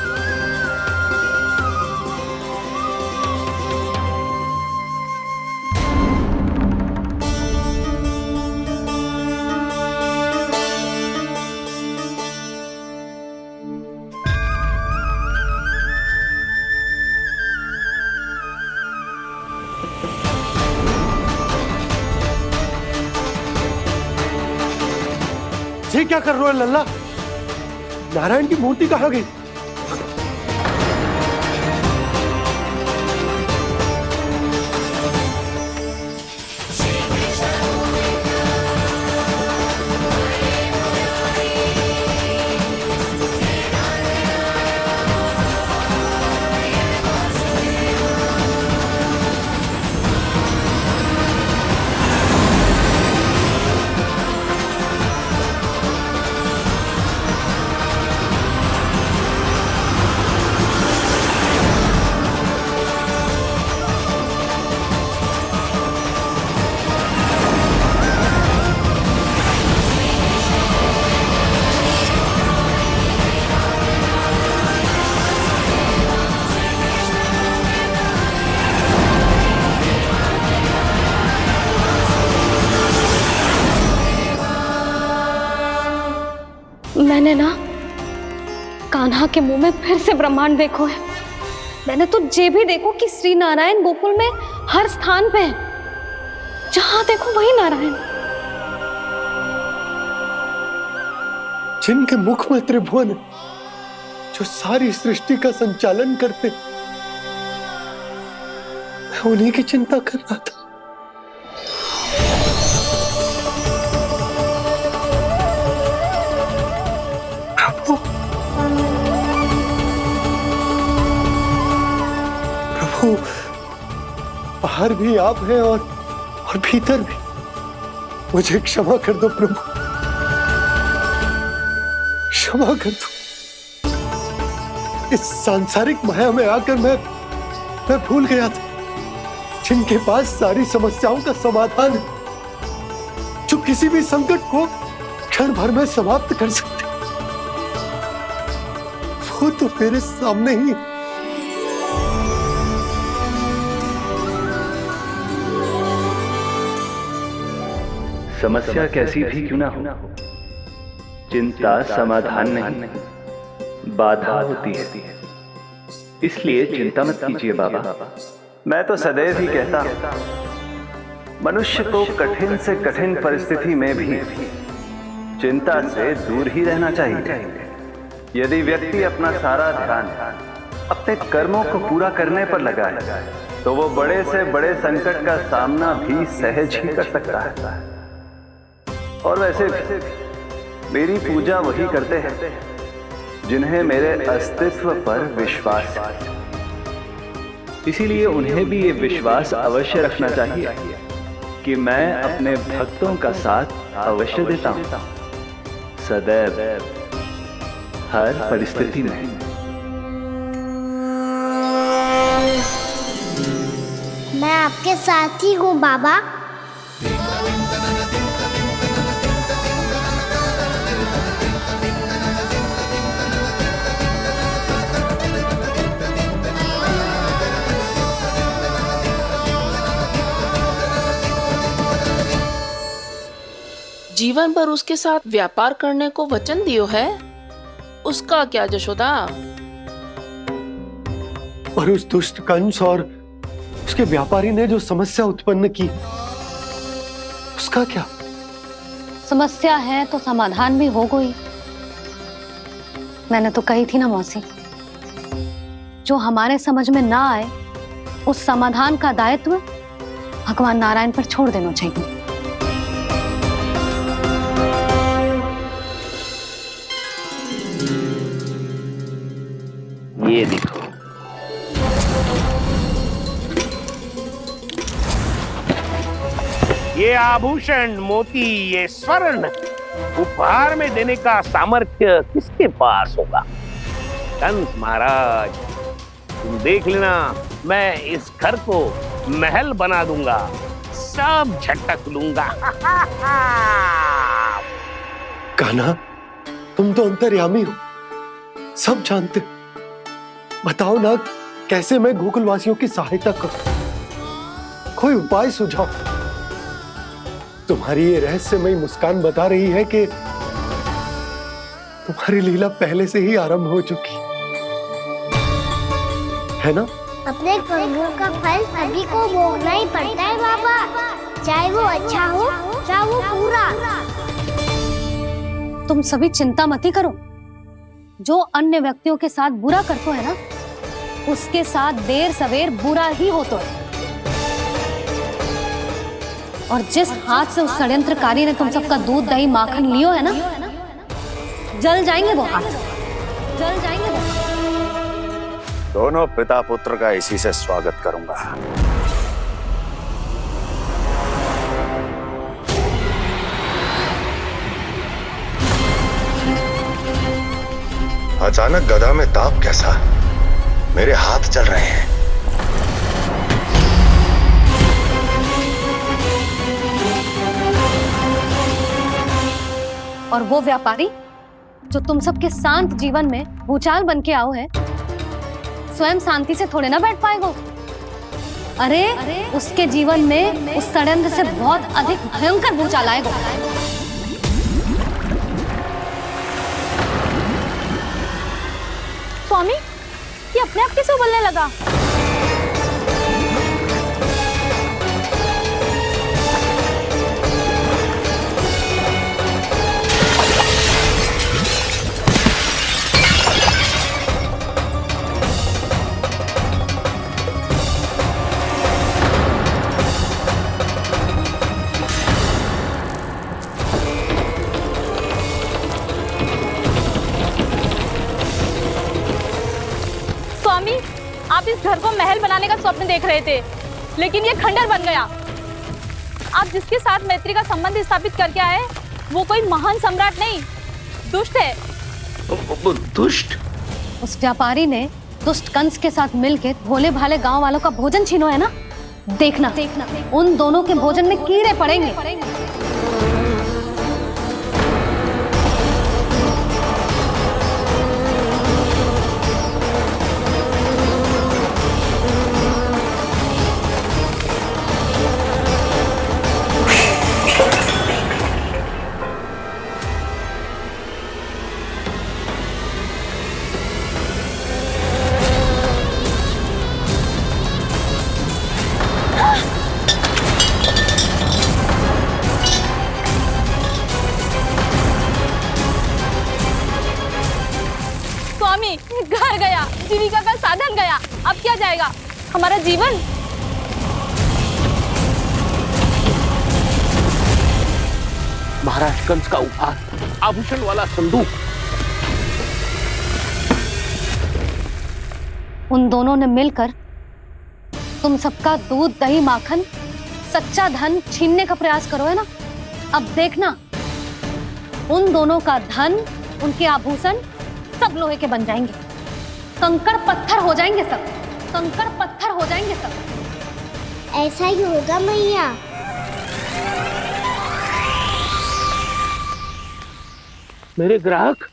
D: ये क्या कर रहे हो लल्ला? नारायण की मूर्ति कहाँ गई?
B: मैंने ना कान्हा के मुंह में फिर से ब्रह्मांड देखो है। मैंने तो ये भी देखो कि श्री नारायण गोकुल में हर स्थान पे है। जहां देखो वही नारायण।
D: जिनके मुख में त्रिभुवन है, जो सारी सृष्टि का संचालन करते, मैं उन्हीं की चिंता कर रहा था। प्रभु, बाहर भी आप हैं और भीतर भी। मुझे क्षमा कर दो प्रभु, क्षमा कर दो। इस सांसारिक माया में आकर मैं भूल गया था, जिनके पास सारी समस्याओं का समाधान है, जो किसी भी संकट को क्षण भर में समाप्त कर सकते, वो तो मेरे सामने ही।
P: समस्या कैसी भी क्यों ना हो, चिंता समाधान नहीं, बाधा होती है। इसलिए चिंता मत कीजिए बाबा। मैं तो सदैव ही कहता हूं, मनुष्य को कठिन से कठिन परिस्थिति में भी चिंता से दूर ही रहना चाहिए। यदि व्यक्ति अपना सारा ध्यान अपने कर्मों को पूरा करने पर लगाए, तो वो बड़े से बड़े संकट का सामना भी सहज ही कर सकता है। और वैसे भी मेरी पूजा वही करते हैं जिन्हें मेरे अस्तित्व पर विश्वास है। इसीलिए उन्हें भी ये विश्वास अवश्य रखना चाहिए कि मैं अपने भक्तों का साथ अवश्य देता हूं, सदैव, हर परिस्थिति में।
A: मैं आपके साथ ही हूँ बाबा।
Q: जीवन भर उसके साथ व्यापार करने को वचन दियो है, उसका क्या जशोदा?
D: और उस दुष्ट कंस और उसके व्यापारी ने जो समस्या उत्पन्न की, उसका क्या?
B: समस्या है तो समाधान भी हो गई। मैंने तो कही थी ना मौसी, जो हमारे समझ में ना आए उस समाधान का दायित्व भगवान नारायण पर छोड़ देना चाहिए।
J: ये देखो, ये आभूषण, मोती, ये स्वर्ण उपहार में देने का सामर्थ्य किसके पास होगा? कंस महाराज, तुम देख लेना, मैं इस घर को महल बना दूंगा, सब झटक लूंगा।
D: कान्हा, तुम तो अंतर्यामी हो, सब जानते। बताओ ना, कैसे मैं गोकुलवासियों की सहायता करूं? कोई उपाय सुझाओ। तुम्हारी ये रहस्यमयी मुस्कान बता रही है कि तुम्हारी लीला पहले से ही आरंभ हो चुकी है ना?
A: अपने कर्मों का फल सभी को भोगना ही पड़ता है बाबा, चाहे वो अच्छा हो चाहे वो बुरा।
B: तुम सभी चिंता मत ही करो। जो अन्य व्यक्तियों के साथ बुरा करते है ना, उसके साथ देर सवेर बुरा ही होता है। और जिस हाथ से उस षड्यंत्रकारी ने तुम सबका दूध दही माखन लियो है ना, जल जाएंगे वो हाथ, जल जाएंगे वो।
K: दोनों पिता पुत्र का इसी से स्वागत करूंगा।
M: अचानक गदा में ताप कैसा? मेरे हाथ चल रहे हैं।
B: और वो व्यापारी जो तुम सबके शांत जीवन में भूचाल बन के आओ है, स्वयं शांति से थोड़े ना बैठ पाएगा। अरे उसके जीवन में उस षड्यंत्र से बहुत अधिक भयंकर भूचाल आएगा।
G: स्वामी, ये अपने आप कैसे उबलने लगा? स्वामी, आप इस घर को महल बनाने का स्वप्न देख रहे थे, लेकिन ये खंडर बन गया। आप जिसके साथ मैत्री का संबंध स्थापित करके आए, वो कोई महान सम्राट नहीं, दुष्ट है।
J: दुष्ट?
B: उस व्यापारी ने दुष्ट कंस के साथ मिलकर भोले भाले गांव वालों का भोजन छीनो है ना, देखना उन दोनों के भोजन में कीड़े पड़ेंगे।
G: घर गया, जीविका का साधन गया, अब क्या जाएगा हमारा जीवन?
J: महाराज कंस का उपहार, आभूषण वाला संदूक।
B: उन दोनों ने मिलकर तुम सबका दूध दही माखन सच्चा धन छीनने का प्रयास करो है ना। अब देखना, उन दोनों का धन, उनके आभूषण सब लोहे के बन जाएंगे, कंकड़ पत्थर हो जाएंगे सब, कंकड़ पत्थर हो जाएंगे सब।
A: ऐसा ही होगा मैया।
J: मेरे ग्राहक?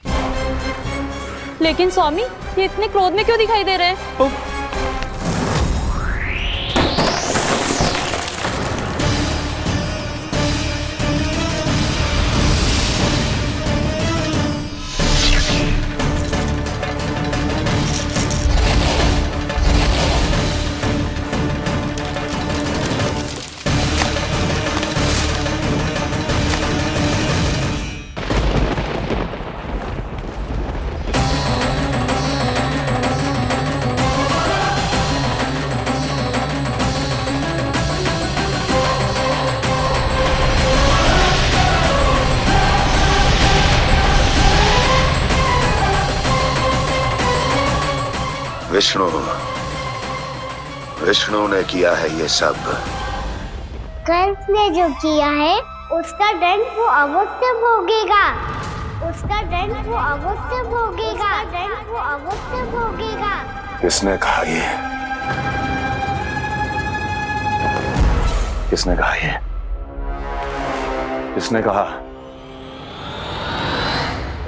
G: लेकिन स्वामी, ये इतने क्रोध में क्यों दिखाई दे रहे हैं?
M: विष्णु ने किया है ये सब।
A: कंस ने जो किया है उसका दंड वो अवश्य भोगेगा। उसका दंड वो अवश्य भोगेगा। दंड वो अवश्य भोगेगा।
K: किसने कहा ये? किसने कहा ये? किसने कहा?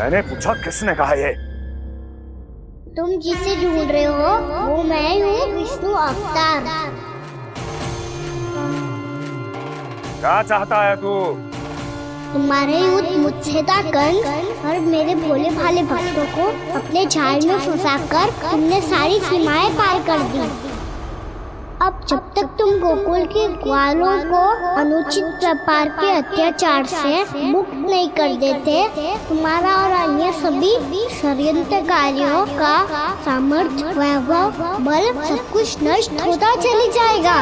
K: मैंने पूछा किसने कहा ये?
A: तुम जिसे ढूंढ रहे हो वो मैं हूँ, विष्णु अवतार।
K: क्या चाहता है तू?
A: तुम्हारे युद्ध मुझसे था कंस, और मेरे भोले भाले भक्तों को अपने जाल में फंसाकर तुमने सारी सीमाएं पार कर दी। अब जब तक तुम गोकुल के ग्वालों को अनुचित प्रकार के अत्याचार से मुक्त नहीं कर देते, तुम्हारा और अन्य सभी षड्यंत्रकारियों का सामर्थ्य, वैभव, बल सब कुछ नष्ट होता चली जाएगा।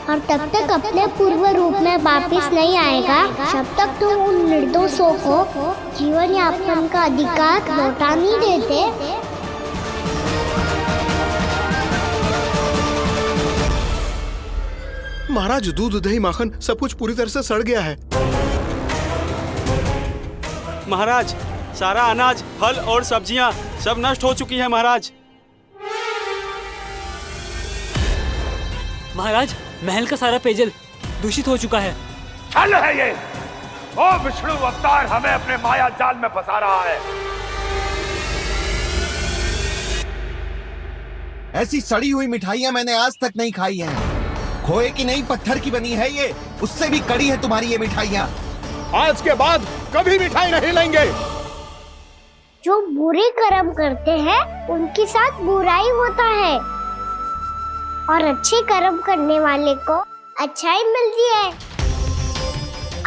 A: और तब तक अपने पूर्व रूप में वापस नहीं आएगा जब तक तुम उन निर्दोषों को जीवन यापन का अधिकार लौटा नहीं देते।
C: महाराज, दूध, दही, माखन सब कुछ पूरी तरह से सड़ गया है।
R: महाराज, सारा अनाज, फल और सब्जियां सब नष्ट हो चुकी हैं महाराज।
F: महाराज, महल का सारा पेयजल दूषित हो चुका है।
K: छल है ये। ओ विष्णु अवतार हमें अपने माया जाल में फंसा रहा है।
S: ऐसी सड़ी हुई मिठाइयां मैंने आज तक नहीं खाई हैं। खोए की नहीं, पत्थर की बनी है ये, उससे भी कड़ी है तुम्हारी ये मिठाइयां।
K: आज के बाद कभी मिठाई नहीं लेंगे।
A: जो बुरे कर्म करते हैं उनके साथ बुराई होता है, और अच्छे कर्म करने वाले को अच्छाई मिलती है।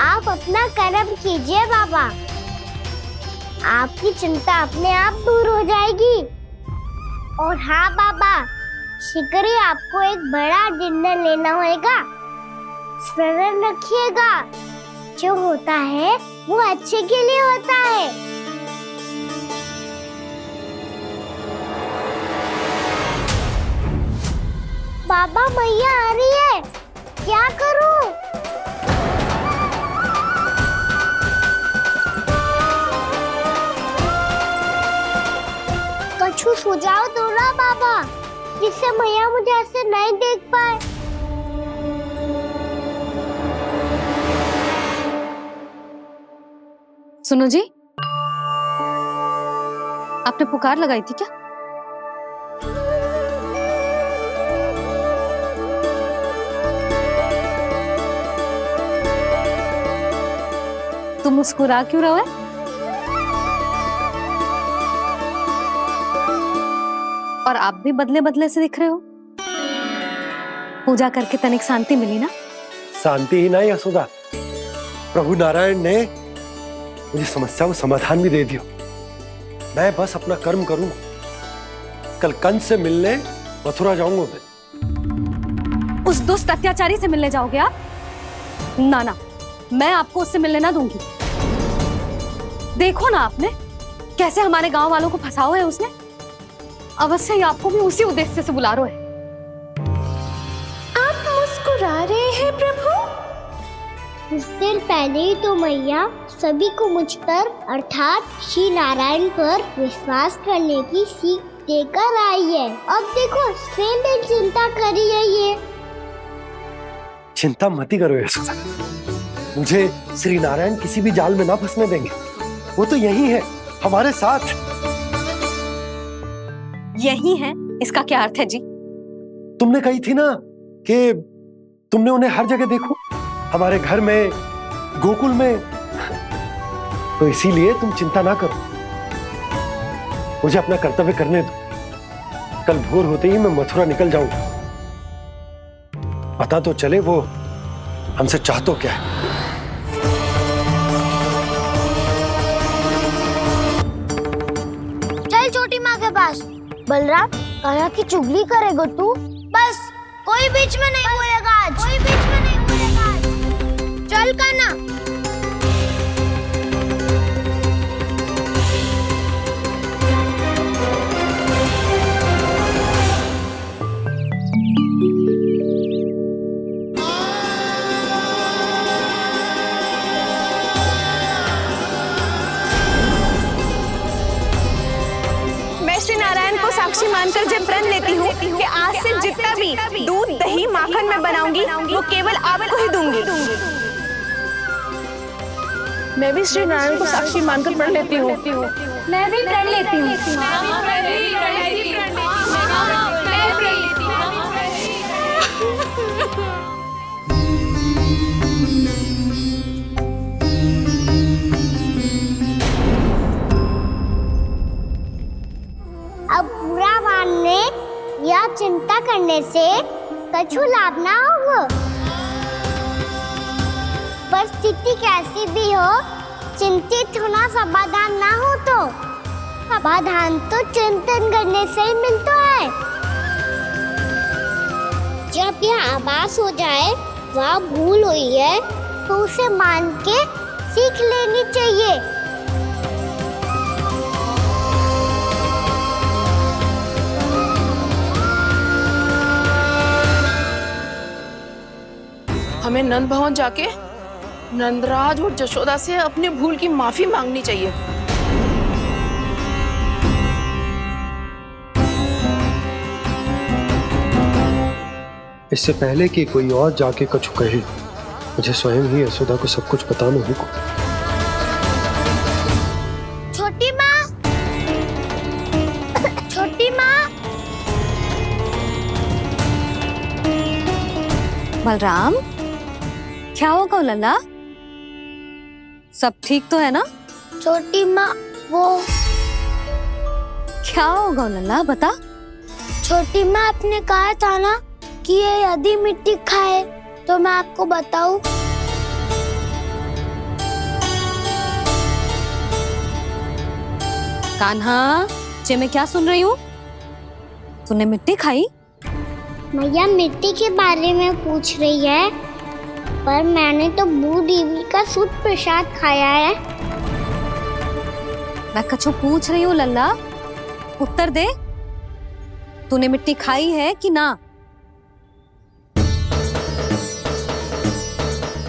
A: आप अपना कर्म कीजिए बाबा, आपकी चिंता अपने आप दूर हो जाएगी। और हाँ बाबा, शीघ्र ही आपको एक बड़ा डिनर लेना होगा। स्मरण रखिएगा, जो होता है वो अच्छे के लिए होता है। बाबा, मैया आ रही है, क्या करूं? कछु सुझाव दो ना बाबा, जिससे मैया मुझे ऐसे नहीं देख पाए।
B: सुनो जी, आपने पुकार लगाई थी क्या? तुम मुस्कुरा क्यों रहे हो? और आप भी बदले बदले से दिख रहे हो। पूजा करके तनिक शांति मिली ना?
D: शांति ही नहीं यशोदा, प्रभु नारायण ने मुझे समस्या को समाधान भी दे दिया। मैं बस अपना कर्म करूंगा। कल कंस से मिलने मथुरा जाऊंगा मैं।
B: उस दुष्ट अत्याचारी से मिलने जाओगे आप? ना ना, मैं आपको उससे मिलने ना दूंगी। देखो ना आपने कैसे हमारे गांव वालों को फंसाओ है उसने। अवश्य ही आपको भी उसी उद्देश्य से बुला रहा है।
N: आप मुस्कुरा रहे हैं प्रभु?
A: कुछ देर पहले ही तो मैया सभी को मुझ पर अर्थात श्री नारायण पर विश्वास करने की सीख देकर आई है। अब देखो स्वयं भी चिंता करी है ये।
D: चिंता मत करो यशोदा, मुझे श्री नारायण किसी भी जाल में ना फंसने देंगे। वो तो यही है हमारे साथ।
B: यही है, इसका क्या अर्थ है जी?
D: तुमने कही थी ना कि तुमने उन्हें हर जगह देखो, हमारे घर में, गोकुल में। तो इसीलिए तुम चिंता ना करो, मुझे अपना कर्तव्य करने दो। कल भोर होते ही मैं मथुरा निकल जाऊंगा। पता तो चले वो हमसे चाहतो क्या है।
A: चल छोटी माँ के पास। बलराम, कान्हा की चुगली करेगा तू? बस, कोई बीच में नहीं बोलेगा आज। कोई बीच में नहीं बोलेगा आज। चल कान्हा।
G: साक्षी मानकर जब प्रण लेती हूँ कि आज से जितना भी दूध दही माखन मैं बनाऊंगी वो केवल आपको ही दूंगी। मैं भी श्री नारायण को साक्षी मानकर प्रण लेती हूँ।
B: मैं भी प्रण लेती हूँ।
A: अब बुरा मानने या चिंता करने से कछु लाभ ना होगा। परिस्थिति कैसी भी हो, चिंतित होना समाधान ना हो तो समाधान तो चिंतन करने से ही मिलता है। जब यह आभास हो जाए वह भूल हुई है तो उसे मान के सीख लेनी चाहिए।
Q: हमें नंद भवन जाके नंदराज और जशोदा से अपनी भूल की माफी मांगनी चाहिए।
D: इससे पहले कि कोई और जाके कछु कहे, मुझे स्वयं ही यशोदा को सब कुछ बताना होगा।
A: छोटी माँ, छोटी माँ।
B: बलराम, क्या होगा लल्ला? सब ठीक तो है ना?
A: छोटी माँ, वो
B: क्या होगा लल्ला, बता।
A: छोटी माँ, आपने कहा था ना कि ये यदि मिट्टी खाए तो मैं आपको बताऊं।
B: कान्हा, जे मैं क्या सुन रही हूँ? तूने मिट्टी खाई?
A: मैया मिट्टी के बारे में पूछ रही है, पर मैंने तो भू देवी का शुद्ध प्रसाद खाया है।
B: मैं कछु पूछ रही हूँ लल्ला, उत्तर दे। तूने मिट्टी खाई है कि ना?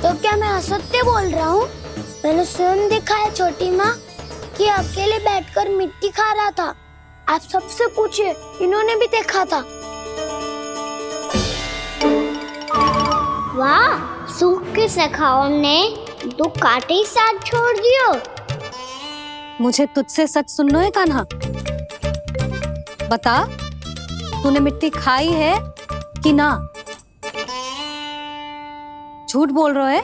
A: तो क्या मैं असत्य बोल रहा हूँ? मैंने स्वयं देखा है छोटी माँ कि अकेले बैठकर मिट्टी खा रहा था। आप सबसे पूछिए, इन्होंने भी देखा था। वाह, सूख के सखाओ ने दो कांटे ही साथ छोड़ दियो।
B: मुझे तुझसे सच सुनना है कान्हा। बता, तूने मिट्टी खाई है कि ना? झूठ बोल रहा है,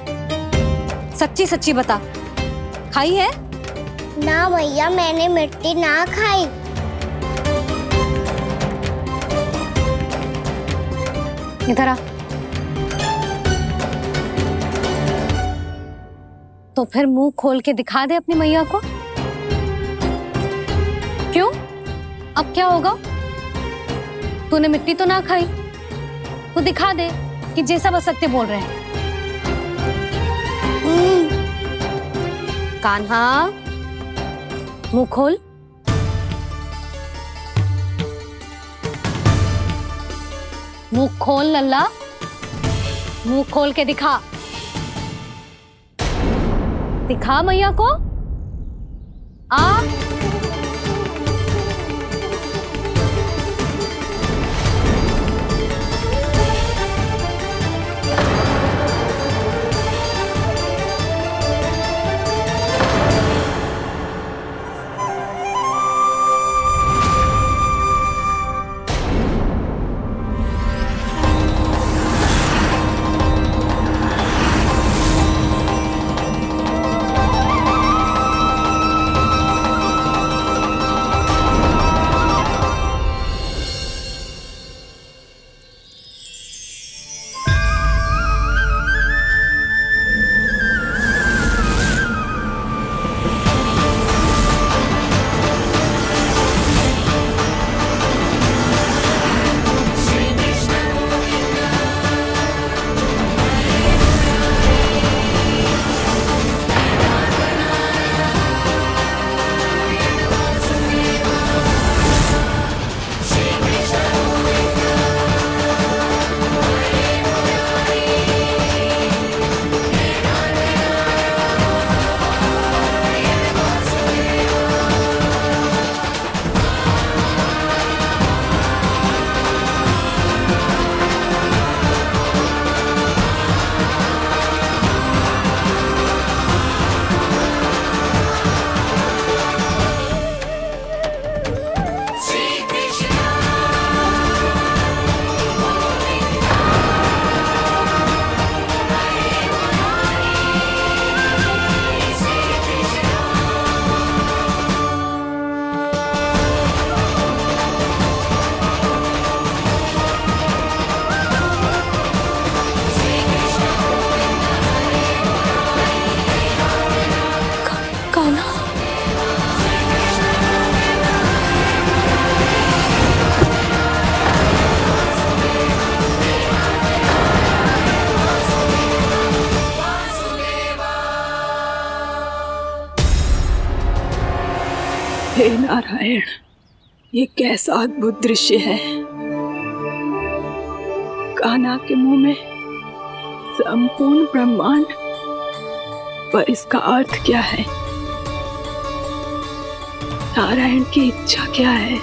B: सच्ची सच्ची बता, खाई है?
A: ना भैया, मैंने मिट्टी ना खाई।
B: इधर आ। तो फिर मुंह खोल के दिखा दे अपनी मैया को। क्यों? अब क्या होगा? तूने मिट्टी तो ना खाई, तो दिखा दे कि जे सब असत्य बोल रहे हैं। कान्हा, मुंह खोल। मुंह खोल लल्ला, मुंह खोल के दिखा। दिखा मैया को। आ
E: हे नारायण, ये कैसा अद्भुत दृश्य है। कान्हा के मुंह में संपूर्ण ब्रह्मांड, पर इसका अर्थ क्या है? नारायण की इच्छा क्या है?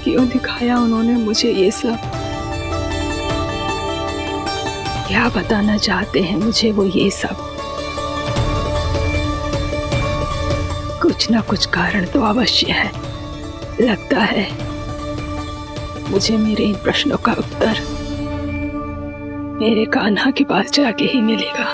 E: क्यों दिखाया उन्होंने मुझे ये सब? क्या बताना चाहते हैं मुझे वो ये सब? कुछ ना कुछ कारण तो अवश्य है। लगता है मुझे मेरे इन प्रश्नों का उत्तर मेरे कान्हा के पास जाके ही मिलेगा।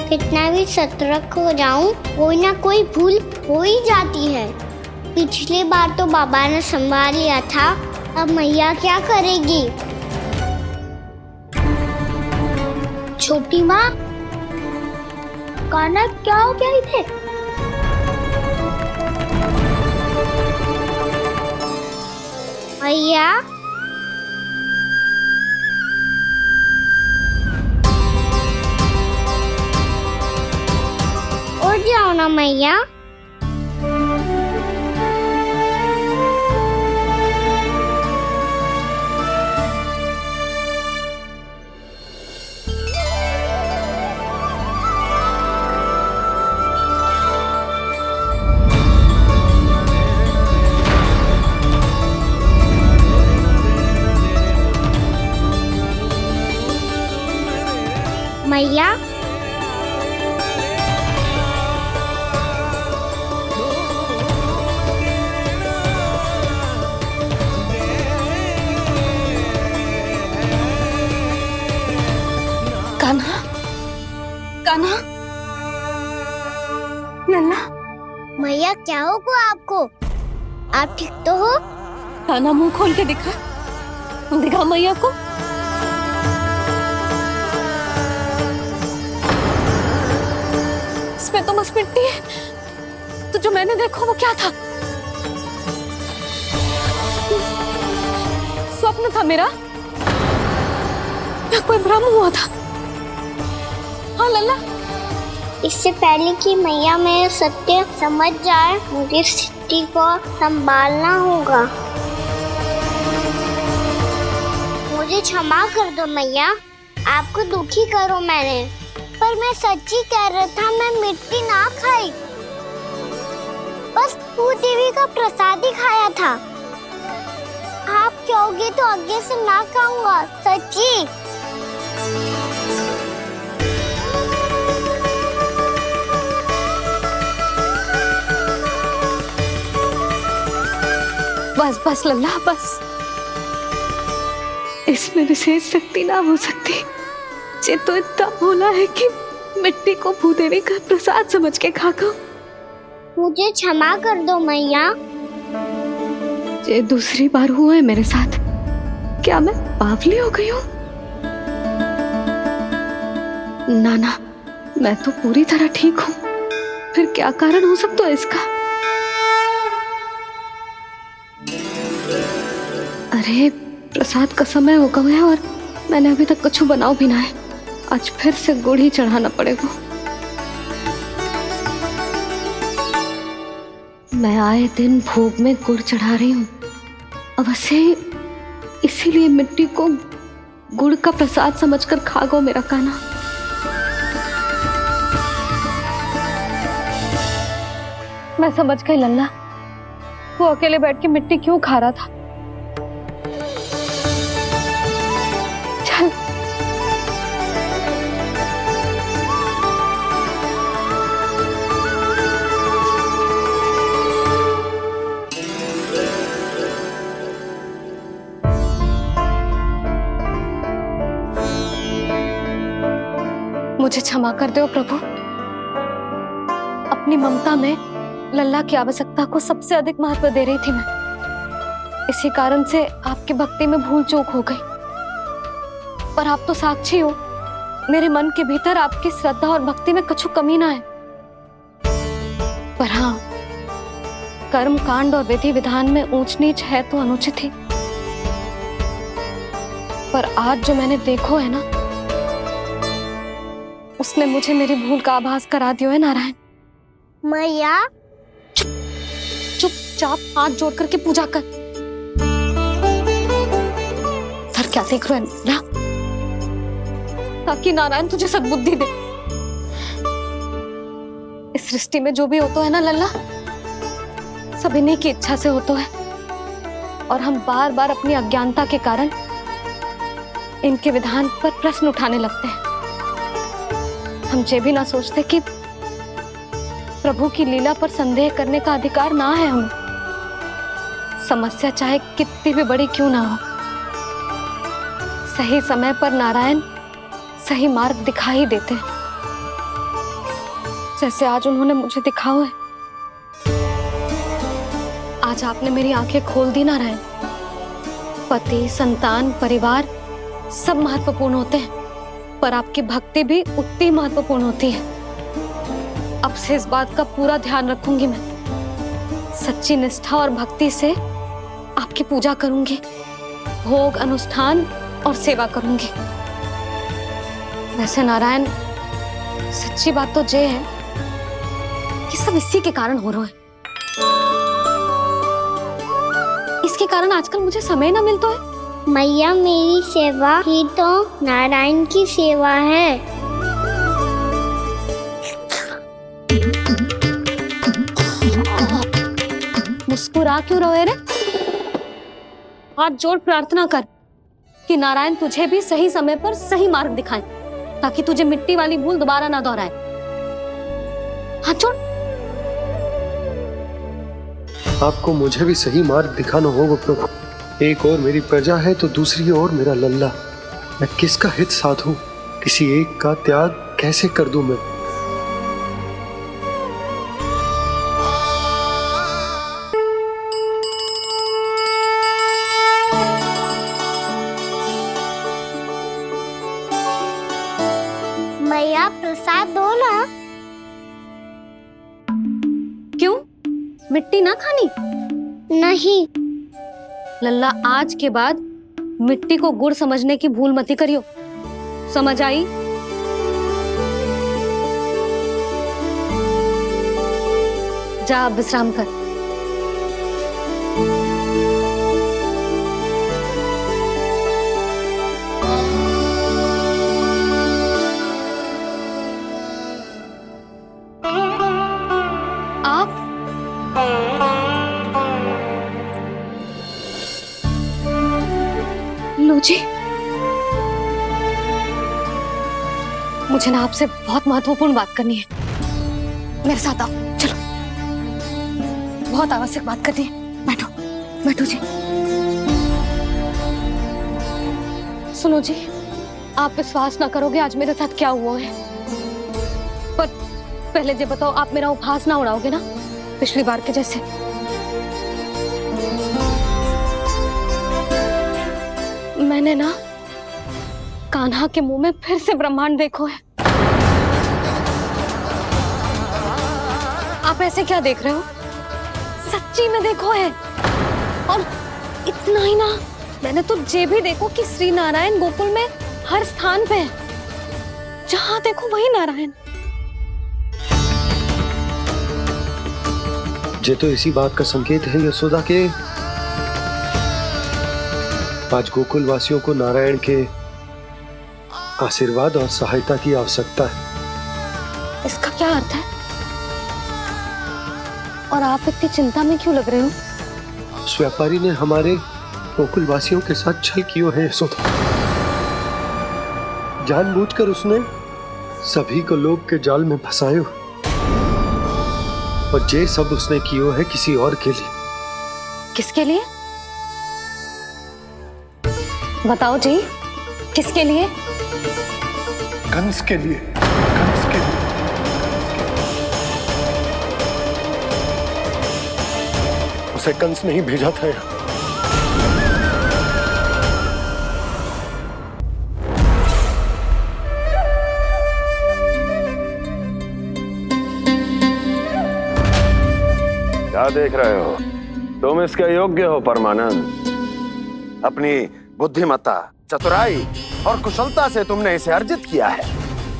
A: कितना भी सतर्क हो जाऊं, कोई ना कोई भूल हो ही जाती है। पिछली बार तो बाबा ने संभाल लिया था, अब मैया क्या करेगी? छोटी माँ, कान्हा क्या हो गया इधर? मैया, उठ जाओ ना मैया। मैया,
G: कान्हा, कान्हा, नन्ना।
A: मैया क्या होगा आपको? आप ठीक तो हो?
G: कान्हा मुंह खोल के दिखा, दिखा मैया को। इसमें तो बस मिट्टी है, तो जो मैंने देखा वो क्या था? स्वप्न था मेरा या कोई भ्रम हुआ था? हाँ लल्ला,
A: इससे पहले कि मैया मेरे सत्य समझ जाए, मुझे स्थिति को संभालना होगा। मुझे क्षमा कर दो मैया, आपको दुखी करो मैंने, पर मैं सच्ची कह रहा था, मैं मिट्टी ना खाई, बस तू देवी का प्रसाद ही खाया था। आप कहोगे तो आगे से ना खाऊंगा, सच्ची।
B: बस बस लल्ला, बस। इसमें विशेष शक्ति ना हो सकती। ये तो इतना भोला है कि मिट्टी को भूदेवी का प्रसाद समझ के खागा।
A: मुझे क्षमा कर दो मैया।
B: ये दूसरी बार हुआ है मेरे साथ। क्या मैं बावली हो गई हूँ? ना, मैं तो पूरी तरह ठीक हूँ। फिर क्या कारण हो सकता है इसका? अरे प्रसाद का समय हो गया है और मैंने अभी तक कुछ बनाओ भी ना है। आज फिर से गुड़ ही चढ़ाना पड़ेगा। मैं आए दिन भोग में गुड़ चढ़ा रही हूँ, अवश्य इसीलिए मिट्टी को गुड़ का प्रसाद समझकर खागो मेरा कान्हा। मैं समझ गई लल्ला, वो अकेले बैठ के मिट्टी क्यों खा रहा था। चल मुझे क्षमा कर दो प्रभु। अपनी ममता में लल्ला की आवश्यकता को सबसे अधिक महत्व दे रही थी मैं। इसी कारण से आपकी भक्ति में भूल चूक हो गई। पर आप तो साक्षी हो, मेरे मन के भीतर आपकी श्रद्धा और भक्ति में कछु कमी ना है। पर हाँ, कर्म कांड और विधि विधान में ऊंच नीच है तो अनुचित ही। पर आज जो मैंने देखो है ना, उसने मुझे मेरी भूल का आभास करा दियो है नारायण।
A: मैया
B: चुपचाप हाथ जोड़ करके पूजा कर। सर क्या देख रहे हैं ना, ताकि नारायण तुझे सद्बुद्धि दे। इस सृष्टि में जो भी होता है ना लल्ला, सब इन्हीं की इच्छा से होता है, और हम बार बार अपनी अज्ञानता के कारण इनके विधान पर प्रश्न उठाने लगते हैं। हम ये भी ना सोचते कि प्रभु की लीला पर संदेह करने का अधिकार ना है हमें। समस्या चाहे कितनी भी बड़ी क्यों ना हो, सही समय पर नारायण सही मार्ग दिखा ही देते हैं, जैसे आज उन्होंने मुझे दिखाओ है। आज आपने मेरी आंखें खोल दी नारायण। पति, संतान, परिवार सब महत्वपूर्ण होते हैं, पर आपकी भक्ति भी उतनी महत्वपूर्ण होती है। अब से इस बात का पूरा ध्यान रखूंगी मैं। सच्ची निष्ठा और भक्ति से आपकी पूजा करूंगी, भोग, अनुष्ठान और सेवा करूंगी। वैसे नारायण, सच्ची बात तो ये है कि सब इसी के कारण हो रहा है। इसके कारण आजकल मुझे समय ना मिलता है।
A: मैया, मेरी सेवा ही तो नारायण की सेवा है।
B: मुस्कुरा क्यों रहे रे? हाथ जोड़ प्रार्थना कर कि नारायण तुझे भी सही समय पर सही मार्ग दिखाएं, ताकि तुझे मिट्टी वाली भूल दोबारा ना दोहराए। हाथ जोड़।
D: आपको मुझे भी सही मार्ग दिखाना होगा प्रभु। एक और मेरी प्रजा है तो दूसरी ओर मेरा लल्ला। मैं किसका हित साधूं? किसी एक का त्याग कैसे कर दूं मैं?
A: मैया, प्रसाद दो ना।
B: क्यों? मिट्टी ना खानी?
A: नहीं।
B: लल्ला, आज के बाद मिट्टी को गुड़ समझने की भूल मत करियो। समझ आई? जा अब विश्राम कर। आप लो जी, मुझे ना आपसे बहुत महत्वपूर्ण बात करनी है। मेरे साथ आओ, चलो। बहुत आवश्यक बात करनी है। बैठो, बैठो जी। सुनो जी, आप विश्वास ना करोगे आज मेरे साथ क्या हुआ है। पर पहले ये बताओ, आप मेरा उपहास ना उड़ाओगे ना, पिछली बार के जैसे? मैंने ना कान्हा के मुंह में फिर से ब्रह्मांड देखो है। आप ऐसे क्या देख रहे हो? सच्ची में देखो है। और इतना ही ना, मैंने तो ये भी देखो कि श्री नारायण गोकुल में हर स्थान पे है। जहां देखो वही नारायण।
D: ये तो इसी बात का संकेत है यशोदा के आज गोकुल वासियों को नारायण के आशीर्वाद और सहायता की आवश्यकता है।
B: इसका क्या अर्थ है? और आप इतनी चिंता में क्यों लग रहे हो?
D: उस व्यापारी ने हमारे गोकुल वासियों के साथ छल किया है यशोदा। जानबूझकर उसने सभी को लोभ के जाल में फंसायो, और ये सब उसने किया है किसी और के लिए।
B: किसके लिए? बताओ जी, किसके लिए?
K: कंस के लिए। कंस के लिए। उसे कंस नहीं भेजा था यहाँ।
T: क्या देख रहे हो? तुम इसके योग्य हो परमानंद। अपनी बुद्धिमत्ता,
K: चतुराई और कुशलता से तुमने इसे अर्जित किया है।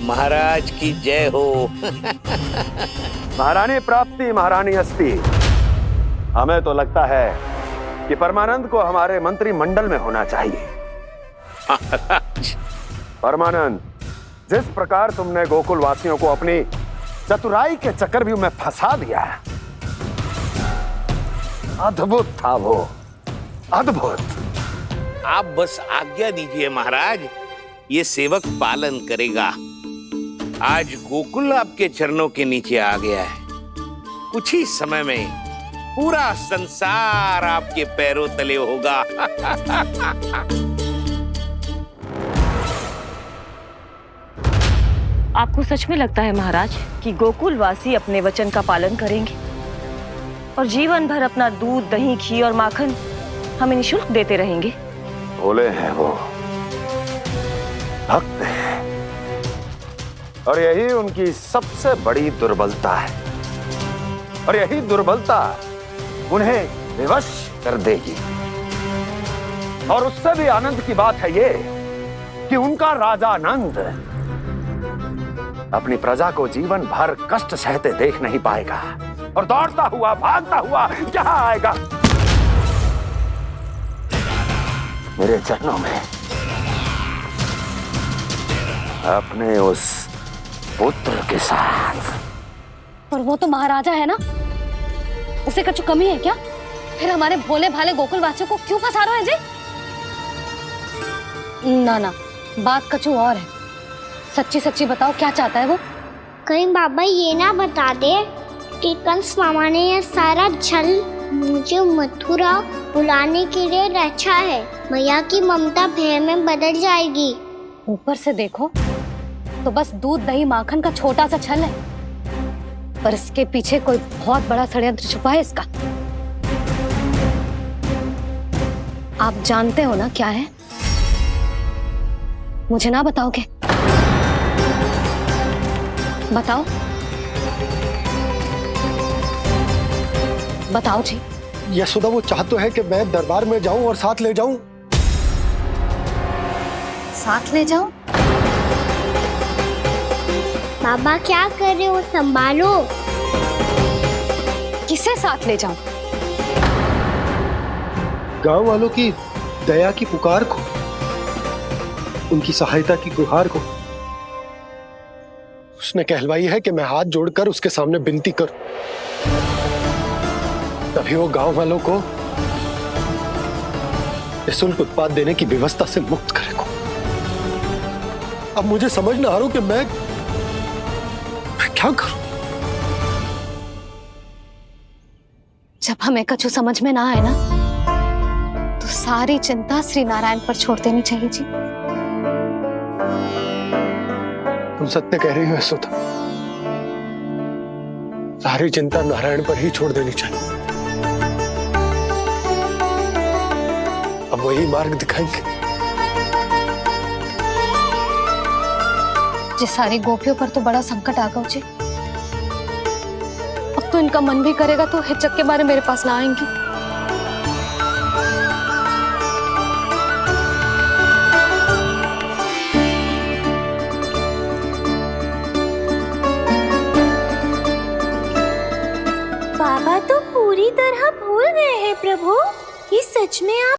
J: महाराज की जय हो।
K: महारानी प्राप्ति महारानी अस्ति। हमें तो लगता है कि परमानंद को हमारे मंत्रिमंडल में होना चाहिए। परमानंद, जिस प्रकार तुमने गोकुल वासियों को अपनी चतुराई के चक्रव्यूह में फंसा दिया, अद्भुत था वो, अद्भुत।
J: आप बस आज्ञा दीजिए महाराज, ये सेवक पालन करेगा। आज गोकुल आपके चरणों के नीचे आ गया है। कुछ ही समय में पूरा संसार आपके पैरों तले होगा।
H: आपको सच में लगता है महाराज कि गोकुलवासी अपने वचन का पालन करेंगे और जीवन भर अपना दूध, दही, घी और माखन हमें निःशुल्क देते रहेंगे?
K: भोले हैं वो, भक्त हैं, और यही उनकी सबसे बड़ी दुर्बलता है। और यही दुर्बलता उन्हें विवश कर देगी। और उससे भी आनंद की बात है ये कि उनका राजा नंद अपनी प्रजा को जीवन भर कष्ट सहते देख नहीं पाएगा और दौड़ता हुआ, भागता हुआ यहाँ आएगा मेरे चरणों में, अपने उस पुत्र के साथ।
B: पर वो तो महाराजा है ना, उसे कुछ कमी है क्या? फिर हमारे भोले भाले गोकुल वासियों को क्यों फंसा रहे हैं जी? ना ना, बात कछु और है। सच्ची सच्ची बताओ, क्या चाहता है वो?
A: कहीं बाबा ये ना बता दे कि कंस मामा ने यह सारा छल मुझे मथुरा बुलाने के लिए रचा है। मैया की ममता भय में बदल जाएगी।
B: ऊपर से देखो तो बस दूध, दही, माखन का छोटा सा छल है, पर इसके पीछे कोई बहुत बड़ा षड्यंत्र छुपा है इसका। आप जानते हो ना क्या है? मुझे ना बताओगे? बताओ बताओ जी।
D: यशोदा, वो चाह तो है कि मैं दरबार में जाऊं और साथ ले जाऊं।
B: साथ ले जाओ?
A: बाबा क्या कर रहे हो, संभालो।
B: किसे साथ ले जाऊं?
D: गांव वालों की दया की पुकार को, उनकी सहायता की गुहार को। उसने कहलवाई है कि मैं हाथ जोड़कर उसके सामने विनती करूं, तभी वो गांव वालों को निःशुल्क उत्पाद देने की व्यवस्था से मुक्त करेगा। अब मुझे समझ ना आ रहा कि मैं क्या करूं।
B: जब हमें कछु समझ में ना आए ना, तो सारी चिंता श्री नारायण पर छोड़ देनी चाहिए जी।
D: तुम सत्य कह रही हो यशोदा, सारी चिंता नारायण पर ही छोड़ देनी चाहिए। अब वही मार्ग दिखाएंगे।
B: जिस सारी गोपियों पर तो बड़ा संकट आ गया जी। अब तो इनका मन भी करेगा तो हिचक के बारे मेरे पास ना आएंगी।
N: बाबा तो पूरी तरह भूल गए हैं प्रभु, ये सच में आप